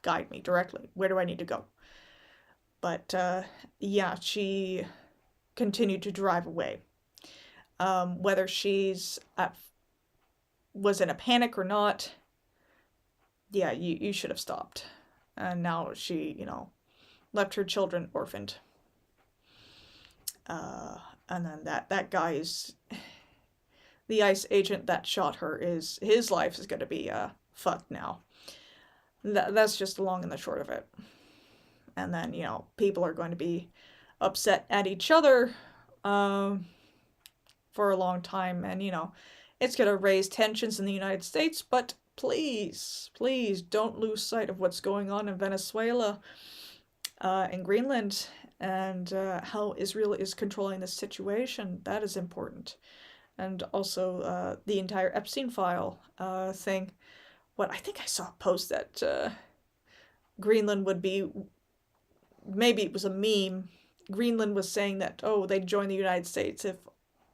Guide me directly. Where do I need to go? But, yeah, she continued to drive away. Whether she's was in a panic or not, yeah, you should have stopped. And now she, left her children orphaned. And then that guy is, the ICE agent that shot her his life is going to be fucked now. That's just the long and the short of it. And then, you know, people are going to be upset at each other for a long time. And, you know, it's going to raise tensions in the United States. But please, please don't lose sight of what's going on in Venezuela, in Greenland, and how Israel is controlling the situation. That is important. And also the entire Epstein file thing. What I think I saw a post that Greenland would be, maybe it was a meme. Greenland was saying that, oh, they'd join the United States if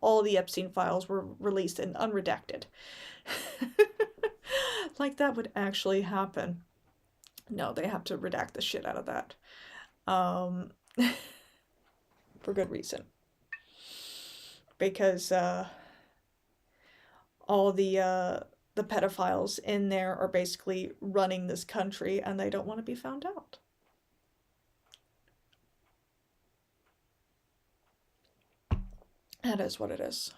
all the Epstein files were released and unredacted. Like that would actually happen. No, they have to redact the shit out of that. For good reason. Because all the pedophiles in there are basically running this country and they don't want to be found out. That is what it is.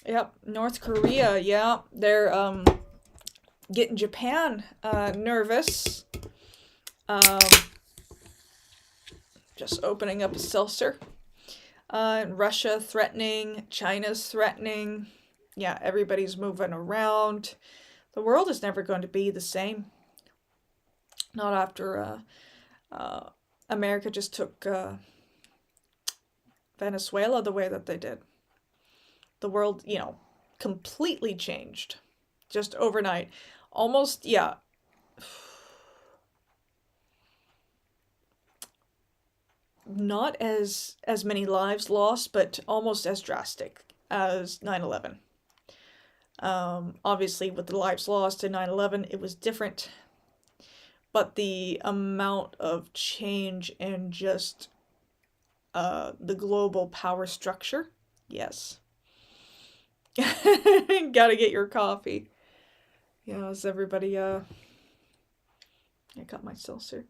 Yep, North Korea, yeah, they're getting Japan nervous. Just opening up a seltzer. Russia threatening, China's threatening. Yeah, everybody's moving around. The world is never going to be the same. Not after America just took Venezuela the way that they did. The world, you know, completely changed. Just overnight. Almost, yeah. Not as many lives lost, but almost as drastic as 9/11. Obviously, with the lives lost in 9/11, it was different. But the amount of change in just the global power structure, yes. Gotta get your coffee. Yeah, is everybody, I got my seltzer.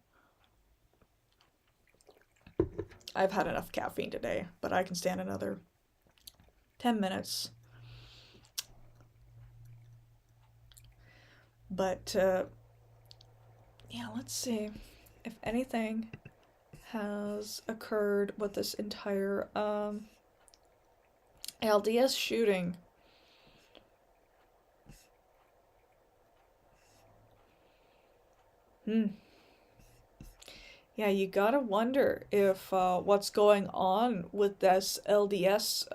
I've had enough caffeine today, but I can stand another 10 minutes. But, yeah, let's see if anything has occurred with this entire LDS shooting. Yeah, you gotta wonder if what's going on with this LDS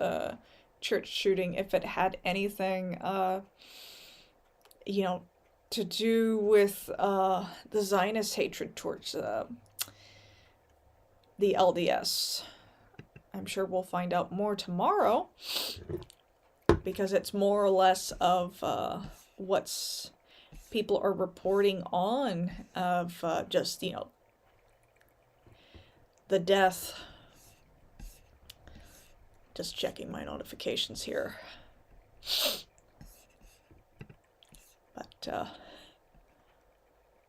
church shooting, if it had anything, you know, to do with the Zionist hatred towards the LDS. I'm sure we'll find out more tomorrow, because it's more or less of what's people are reporting on of just, you know, the death. Just checking my notifications here. But,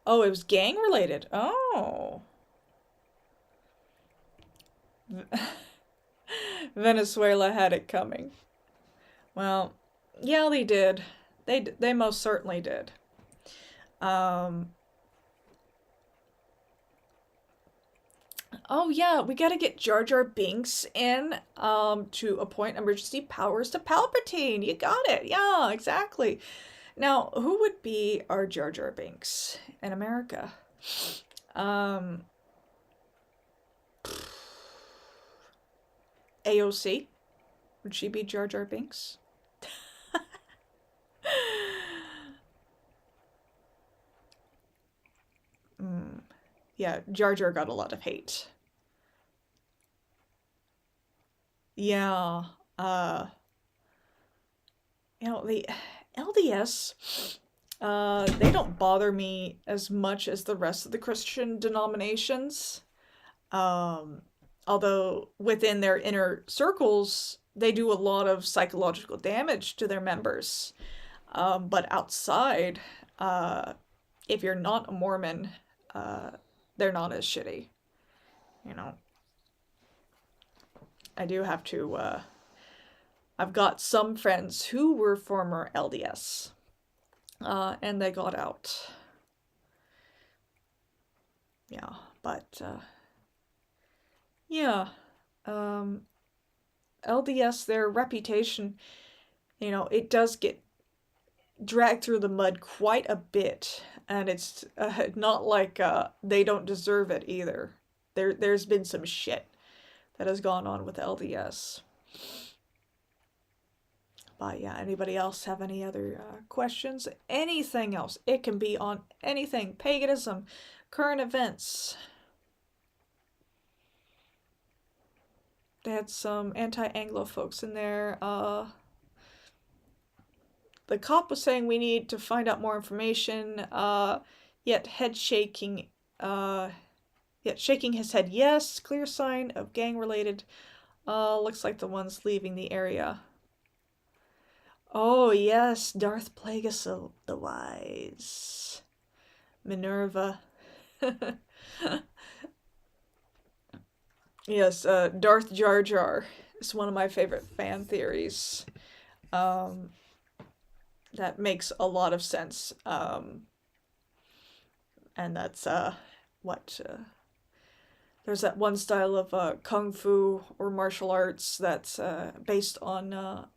oh, it was gang related. Oh. Venezuela had it coming. Well, yeah, they did. They most certainly did. Oh yeah, we gotta get Jar Jar Binks in to appoint emergency powers to Palpatine. You got it. Yeah, exactly. Now, who would be our Jar Jar Binks in America? AOC? Would she be Jar Jar Binks? Yeah, Jar Jar got a lot of hate. Yeah, you know, the LDS, they don't bother me as much as the rest of the Christian denominations. Although within their inner circles, they do a lot of psychological damage to their members. But outside, if you're not a Mormon, they're not as shitty. you know, I do have to, I've got some friends who were former LDS, and they got out. Yeah, but, yeah, LDS, their reputation, you know, it does get dragged through the mud quite a bit, and it's not like they don't deserve it either. There's been some shit that has gone on with LDS. But yeah, anybody else have any other questions? Anything else? It can be on anything. Paganism, current events. They had some anti-Anglo folks in there. The cop was saying we need to find out more information, yet shaking his head yes, clear sign of gang-related. Looks like the ones leaving the area. Oh yes, Darth Plagueis the Wise. Minerva. Yes, Darth Jar Jar is one of my favorite fan theories. That makes a lot of sense. And that's there's that one style of kung fu or martial arts that's based on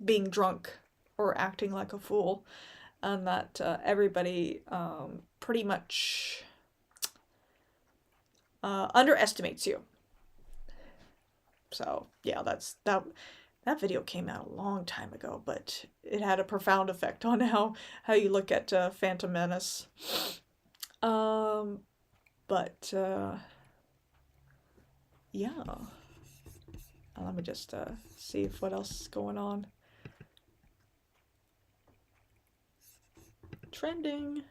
being drunk or acting like a fool, and that everybody pretty much underestimates you. So yeah, that video came out a long time ago, but it had a profound effect on how you look at Phantom Menace. But yeah, let me just see if what else is going on. Trending.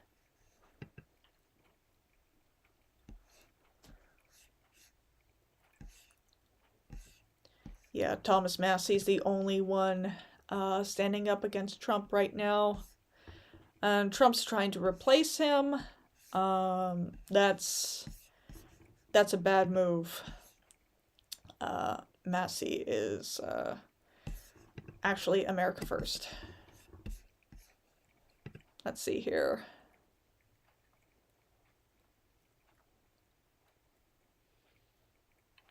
Yeah, Thomas Massey's the only one standing up against Trump right now. And Trump's trying to replace him. That's a bad move. Massey is actually America First. Let's see here.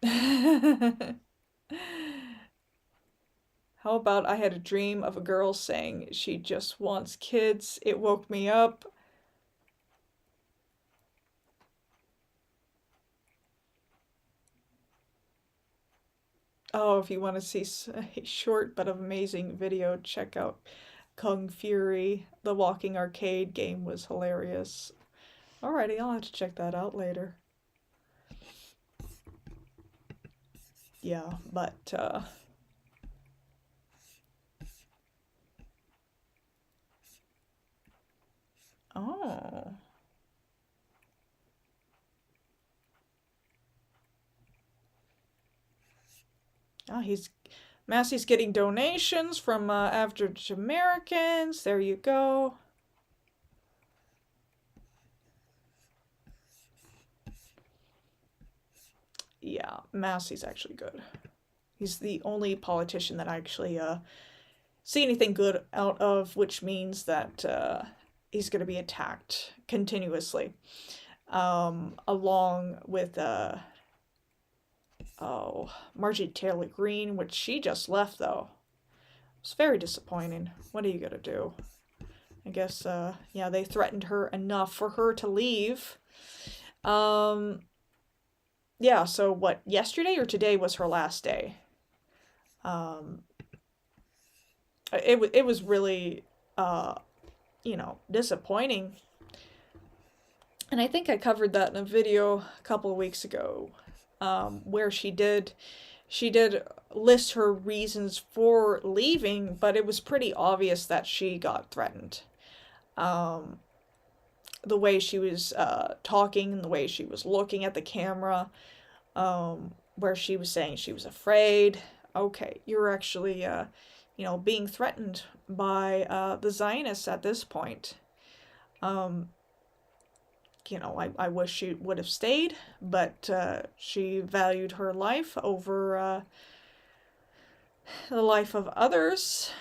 How about I had a dream of a girl saying she just wants kids. It woke me up. Oh, if you want to see a short but amazing video, check out Kung Fury. The walking arcade game was hilarious. Alrighty, I'll have to check that out later. Yeah, but oh. Oh, Massey's getting donations from average Americans. There you go. Yeah, Massey's actually good. He's the only politician that I actually see anything good out of, which means that he's going to be attacked continuously. Along with Marjorie Taylor Greene, which she just left though. It's very disappointing. What are you gonna do? I guess yeah, they threatened her enough for her to leave. Yeah, so what, yesterday or today was her last day? It was really you know, disappointing. And I think I covered that in a video a couple of weeks ago, where she did list her reasons for leaving, but it was pretty obvious that she got threatened. The way she was talking, the way she was looking at the camera, where she was saying she was afraid. Okay, you're actually, you know, being threatened by the Zionists at this point. I wish she would have stayed, but she valued her life over the life of others,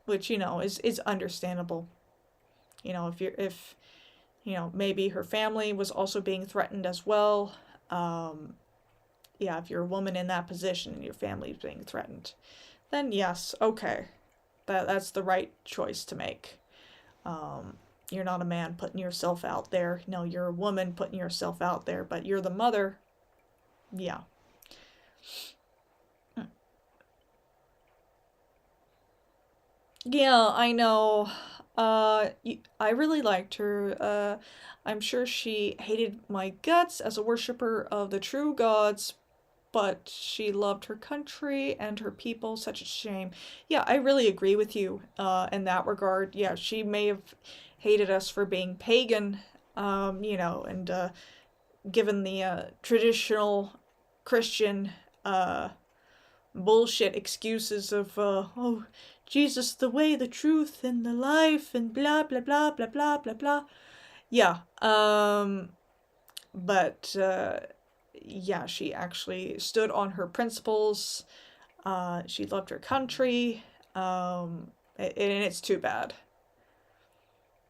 which, is understandable. If maybe her family was also being threatened as well. If you're a woman in that position and your family is being threatened, then yes, okay, that's the right choice to make. You're not a man putting yourself out there. No, you're a woman putting yourself out there, but you're the mother. Yeah. Yeah, I know. I really liked her. I'm sure she hated my guts as a worshiper of the true gods, but she loved her country and her people. Such a shame. Yeah, I really agree with you in that regard. Yeah, she may have hated us for being pagan, and given the traditional Christian bullshit excuses of, oh, Jesus, the way, the truth, and the life, and blah, blah, blah, blah, blah, blah, blah. Yeah, but, yeah, she actually stood on her principles. She loved her country, and it's too bad.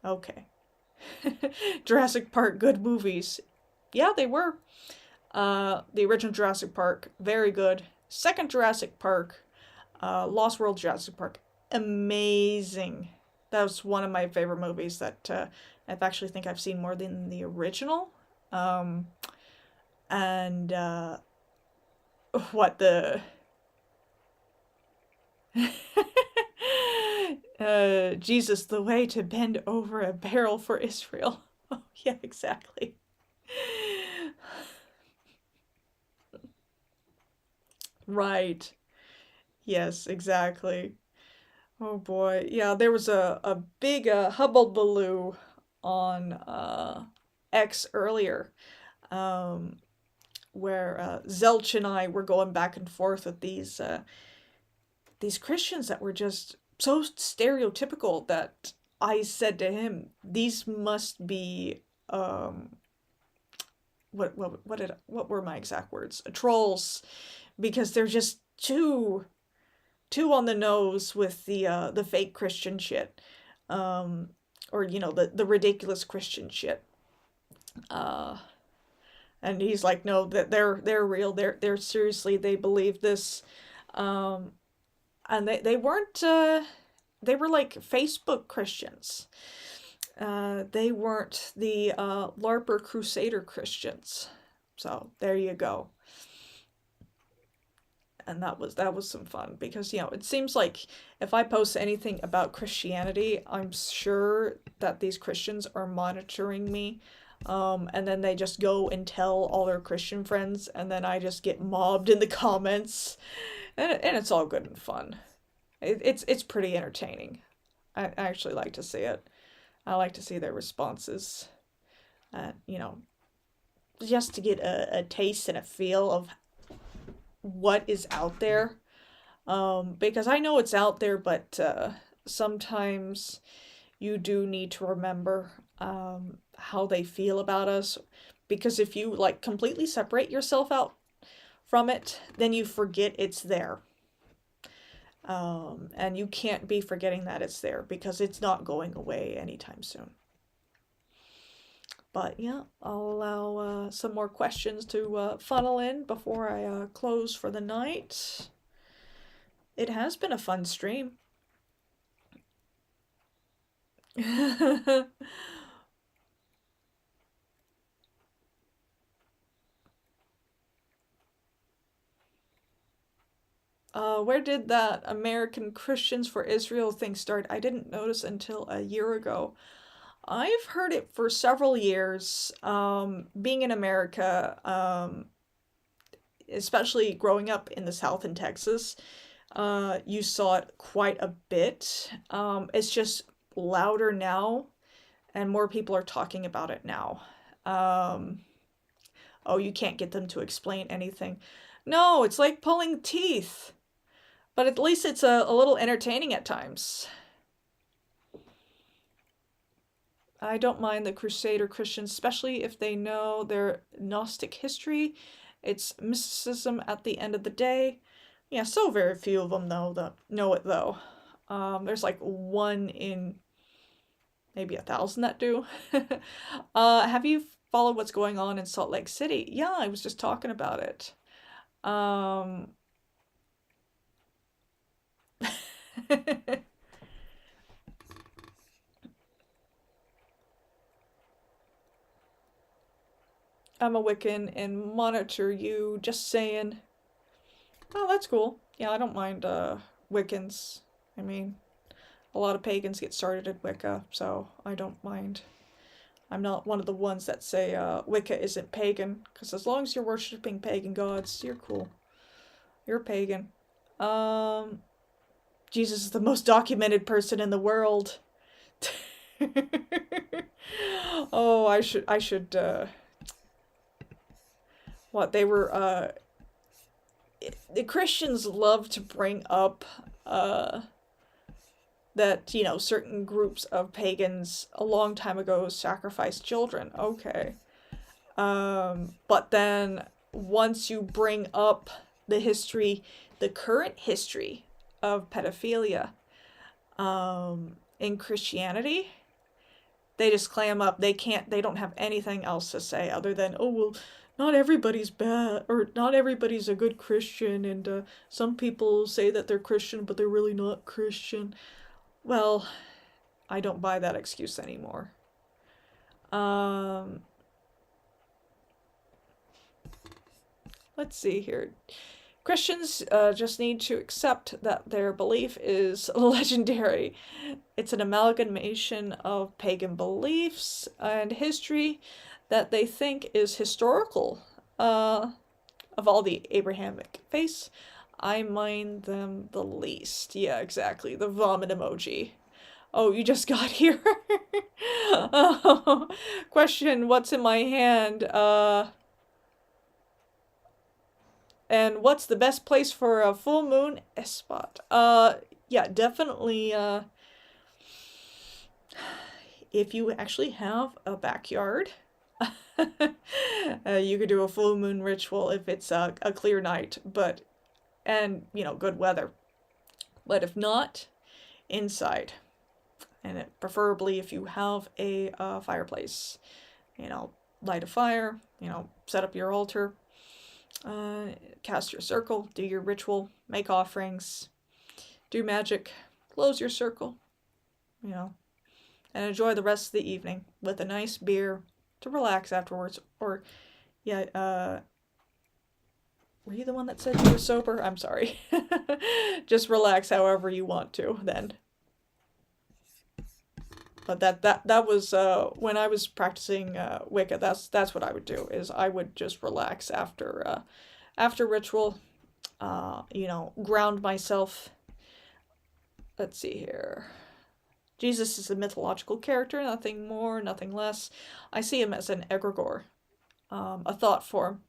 Okay. Jurassic Park, good movies. Yeah, they were. The original Jurassic Park, very good. Second Jurassic Park, Lost World Jurassic Park, amazing. That was one of my favorite movies that I actually think I've seen more than the original. And what the Jesus, the way to bend over a barrel for Israel. Oh, yeah, exactly. Right. Yes, exactly. Oh boy. Yeah, there was a big hubbubaloo on X earlier, where Zelch and I were going back and forth with these Christians that were just so stereotypical that I said to him, these must be what were my exact words? Trolls, because they're just too on the nose with the fake Christian shit, or the ridiculous Christian shit. And he's like, no, that they're real. They're seriously, they believe this. And they weren't. They were like Facebook Christians. They weren't the LARPer Crusader Christians. So there you go. And that was some fun, because it seems like if I post anything about Christianity, I'm sure that these Christians are monitoring me, and then they just go and tell all their Christian friends, and then I just get mobbed in the comments, and it's all good and fun. It's pretty entertaining. I actually like to see it. I like to see their responses, just to get a taste and a feel of what is out there, because I know it's out there, but sometimes you do need to remember how they feel about us, because if you completely separate yourself out from it, then you forget it's there, and you can't be forgetting that it's there, because it's not going away anytime soon. But yeah, I'll allow some more questions to funnel in before I close for the night. It has been a fun stream. Where did that American Christians for Israel thing start? I didn't notice until a year ago. I've heard it for several years. Being in America, especially growing up in the South in Texas, you saw it quite a bit. It's just louder now, and more people are talking about it now. Oh, you can't get them to explain anything. No, it's like pulling teeth. But at least it's a little entertaining at times. I don't mind the Crusader Christians, especially if they know their Gnostic history. It's mysticism at the end of the day. Yeah, so very few of them though that know it though. There's like 1 in maybe 1,000 that do. Have you followed what's going on in Salt Lake City? Yeah, I was just talking about it. I'm a Wiccan and monitor you, just saying. Oh, that's cool. Yeah, I don't mind Wiccans. I mean, a lot of pagans get started in Wicca, so I don't mind. I'm not one of the ones that say Wicca isn't pagan, because as long as you're worshipping pagan gods, you're cool. You're pagan. Jesus is the most documented person in the world. Oh, I should, what, they were, the Christians love to bring up, that, you know, certain groups of pagans a long time ago sacrificed children. Okay. But then once you bring up the history, the current history of pedophilia, in Christianity, they just clam up. They don't have anything else to say other than, oh, well, not everybody's bad, or not everybody's a good Christian, and some people say that they're Christian, but they're really not Christian. Well, I don't buy that excuse anymore. Let's see here. Christians just need to accept that their belief is legendary. It's an amalgamation of pagan beliefs and history that they think is historical. Of all the Abrahamic faiths, I mind them the least. Yeah, exactly. The vomit emoji. Oh, you just got here. Question, what's in my hand? And what's the best place for a full moon spot? Yeah, definitely, if you actually have a backyard, you could do a full moon ritual if it's a clear night, and, you know, good weather. But if not, inside. And preferably if you have a fireplace, you know, light a fire, you know, set up your altar, cast your circle, do your ritual, make offerings, do magic, close your circle, you know, and enjoy the rest of the evening with a nice beer to relax afterwards. Or, yeah, were you the one that said you were sober? I'm sorry. Just relax however you want to then. But that was when I was practicing Wicca. That's what I would do. Is I would just relax after ritual. You know, ground myself. Let's see here. Jesus is a mythological character, nothing more, nothing less. I see him as an egregore, a thought form,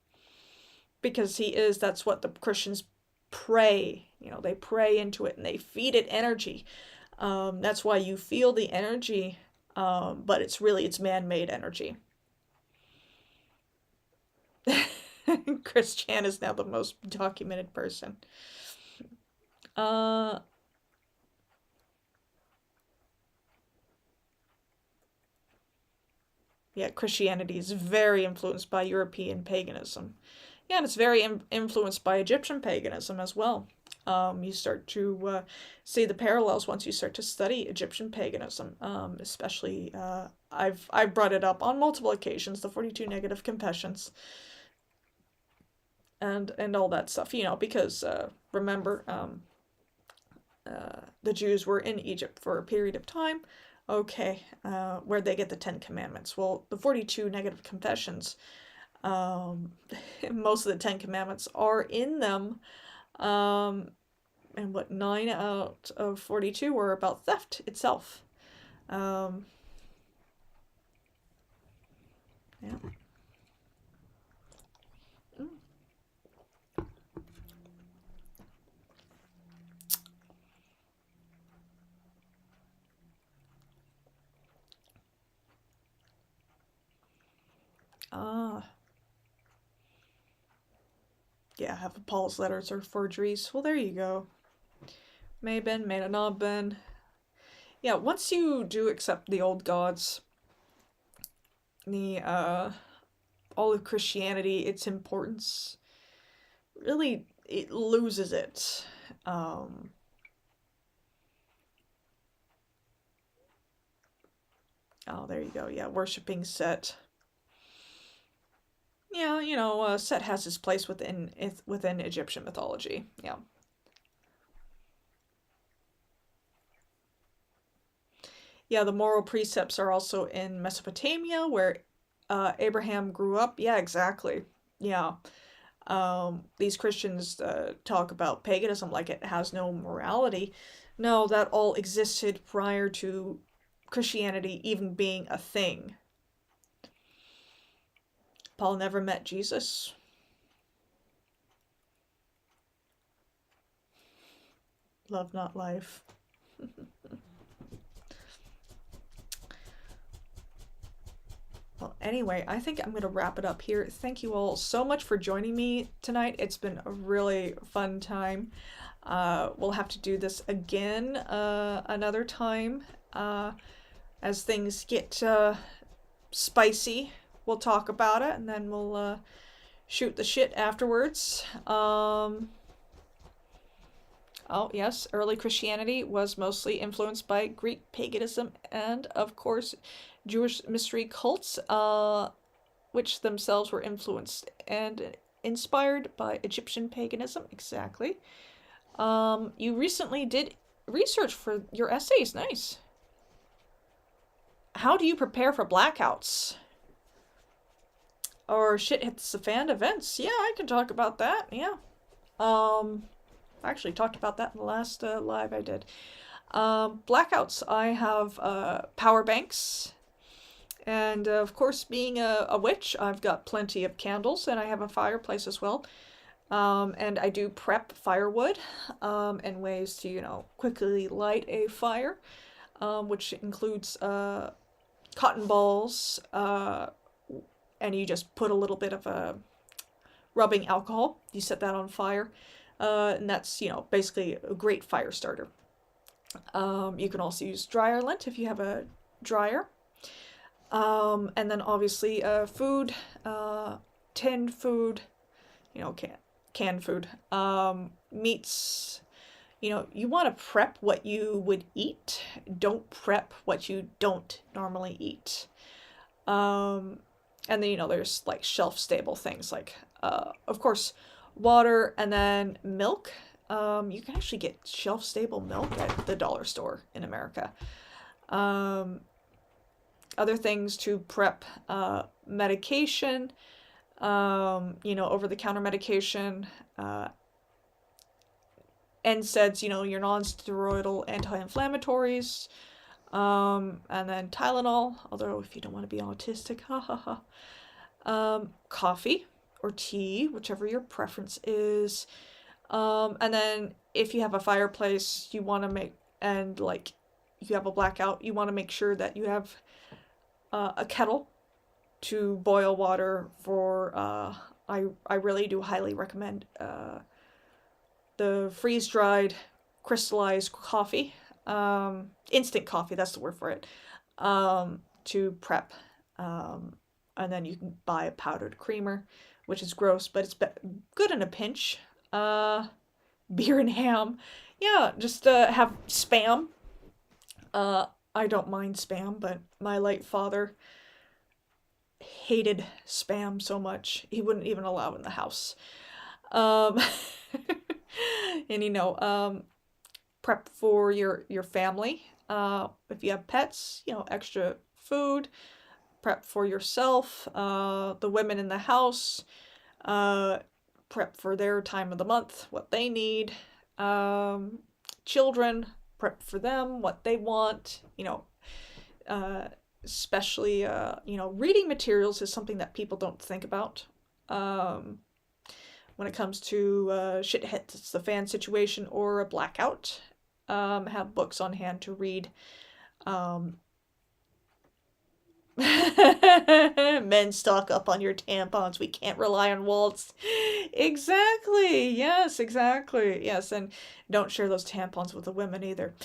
because he is. That's what the Christians pray. You know, they pray into it and they feed it energy. That's why you feel the energy, but it's man-made energy. Chris Chan is now the most documented person. Yeah, Christianity is very influenced by European paganism. Yeah, and it's very influenced by Egyptian paganism as well. You start to see the parallels once you start to study Egyptian paganism. Especially, I've brought it up on multiple occasions, the 42 negative confessions, and all that stuff. You know, because remember, the Jews were in Egypt for a period of time. Okay, where'd they get the 10 Commandments? Well, the 42 negative confessions, most of the 10 Commandments are in them. And what, 9 out of 42 were about theft itself. Yeah. Yeah, half of Paul's letters are forgeries. Well, there you go. May have been, may have not been. Yeah, once you do accept the old gods, the all of Christianity, its importance, really, it loses it. Oh, there you go. Yeah, worshipping Set. Yeah, Set has his place within Egyptian mythology. Yeah. Yeah, the moral precepts are also in Mesopotamia, where Abraham grew up. Yeah, exactly. Yeah. These Christians talk about paganism like it has no morality. No, that all existed prior to Christianity even being a thing. Paul never met Jesus. Love not life. Well, anyway, I think I'm going to wrap it up here. Thank you all so much for joining me tonight. It's been a really fun time. We'll have to do this again another time. As things get spicy, we'll talk about it, and then we'll shoot the shit afterwards. Oh, yes, early Christianity was mostly influenced by Greek paganism and, of course, Jewish mystery cults, which themselves were influenced and inspired by Egyptian paganism. Exactly. You recently did research for your essays. Nice. How do you prepare for blackouts? Or shit hits the fan events? Yeah, I can talk about that. Yeah. I actually talked about that in the last live I did. Blackouts. I have power banks. And of course, being a witch, I've got plenty of candles, and I have a fireplace as well. And I do prep firewood and ways to, quickly light a fire, which includes cotton balls, and you just put a little bit of rubbing alcohol. You set that on fire, and that's, basically a great fire starter. You can also use dryer lint if you have a dryer. And then obviously food, tinned food, canned food, meats. You want to prep what you would eat. Don't prep what you don't normally eat. And then, there's like shelf-stable things like, of course, water and then milk. You can actually get shelf-stable milk at the dollar store in America. Other things to prep, medication, over-the-counter medication, NSAIDs, your non-steroidal anti-inflammatories, and then Tylenol, although if you don't want to be autistic, coffee or tea, whichever your preference is, and then if you have a fireplace, you want to if you have a blackout, you want to make sure that you have a kettle to boil water for, I really do highly recommend the freeze-dried crystallized coffee, instant coffee, that's the word for it, to prep. And then you can buy a powdered creamer, which is gross, but it's good in a pinch. Beer and ham. Yeah, just have Spam. I don't mind Spam, but my late father hated Spam so much he wouldn't even allow it in the house. And prep for your family. If you have pets, extra food. Prep for yourself. The women in the house. Prep for their time of the month, what they need. Children, prep for them, what they want. Especially, reading materials is something that people don't think about. When it comes to shit hits the fan situation or a blackout, have books on hand to read. Men stock up on your tampons. We can't rely on Waltz. Exactly. Yes, exactly. Yes, and don't share those tampons with the women either.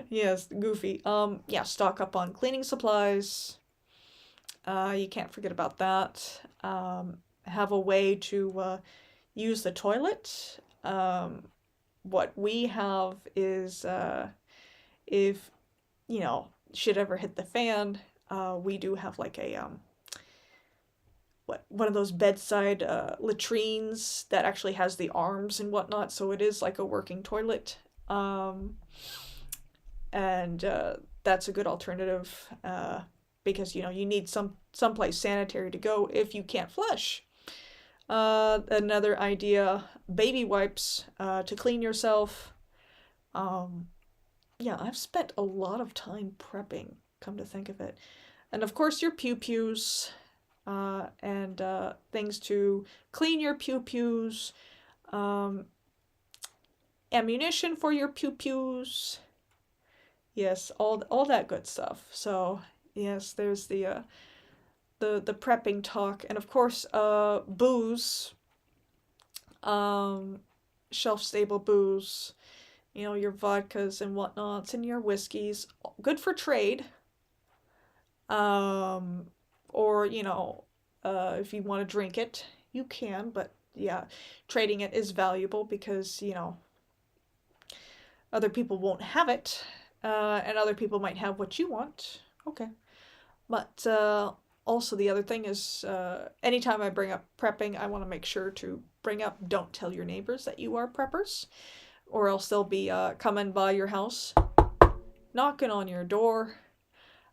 Yes, goofy. Yeah, stock up on cleaning supplies. You can't forget about that. Have a way to use the toilet. What we have is if shit ever hit the fan, we do have like a one of those bedside latrines that actually has the arms and whatnot, so it is like a working toilet. And that's a good alternative because you need someplace sanitary to go if you can't flush. Another idea, baby wipes to clean yourself. Yeah, I've spent a lot of time prepping, come to think of it. And of course, your pew-pews and things to clean your pew-pews, ammunition for your pew-pews. Yes, all that good stuff. So, yes, there's the prepping talk. And of course, booze, shelf-stable booze. Your vodkas and whatnots and your whiskeys, good for trade. Or, if you want to drink it, you can, but yeah, trading it is valuable because, other people won't have it, and other people might have what you want. Okay. But also the other thing is, anytime I bring up prepping, I want to make sure to bring up, don't tell your neighbors that you are preppers, or else they'll be coming by your house, knocking on your door,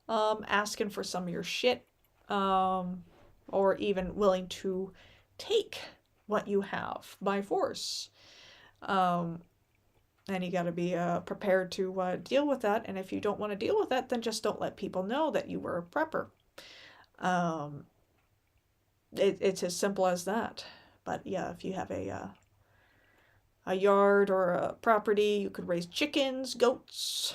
asking for some of your shit, or even willing to take what you have by force. And you got to be prepared to deal with that. And if you don't want to deal with that, then just don't let people know that you were a prepper. It's as simple as that. But yeah, if you have a yard or a property, you could raise chickens, goats,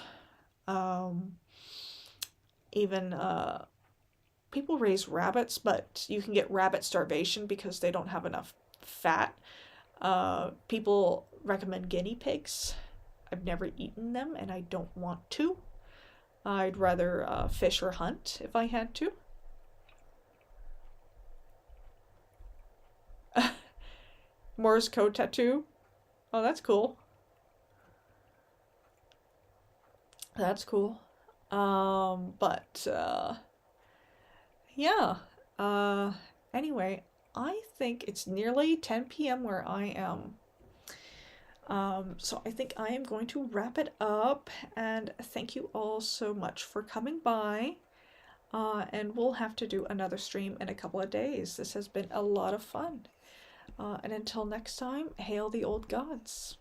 even people raise rabbits, but you can get rabbit starvation because they don't have enough fat. People recommend guinea pigs. I've never eaten them and I don't want to. I'd rather fish or hunt if I had to. Morse code tattoo. Oh, that's cool. That's cool. But yeah. Anyway, I think it's nearly 10 p.m. where I am. So I think I am going to wrap it up, and thank you all so much for coming by. And we'll have to do another stream in a couple of days. This has been a lot of fun. And until next time, hail the old gods.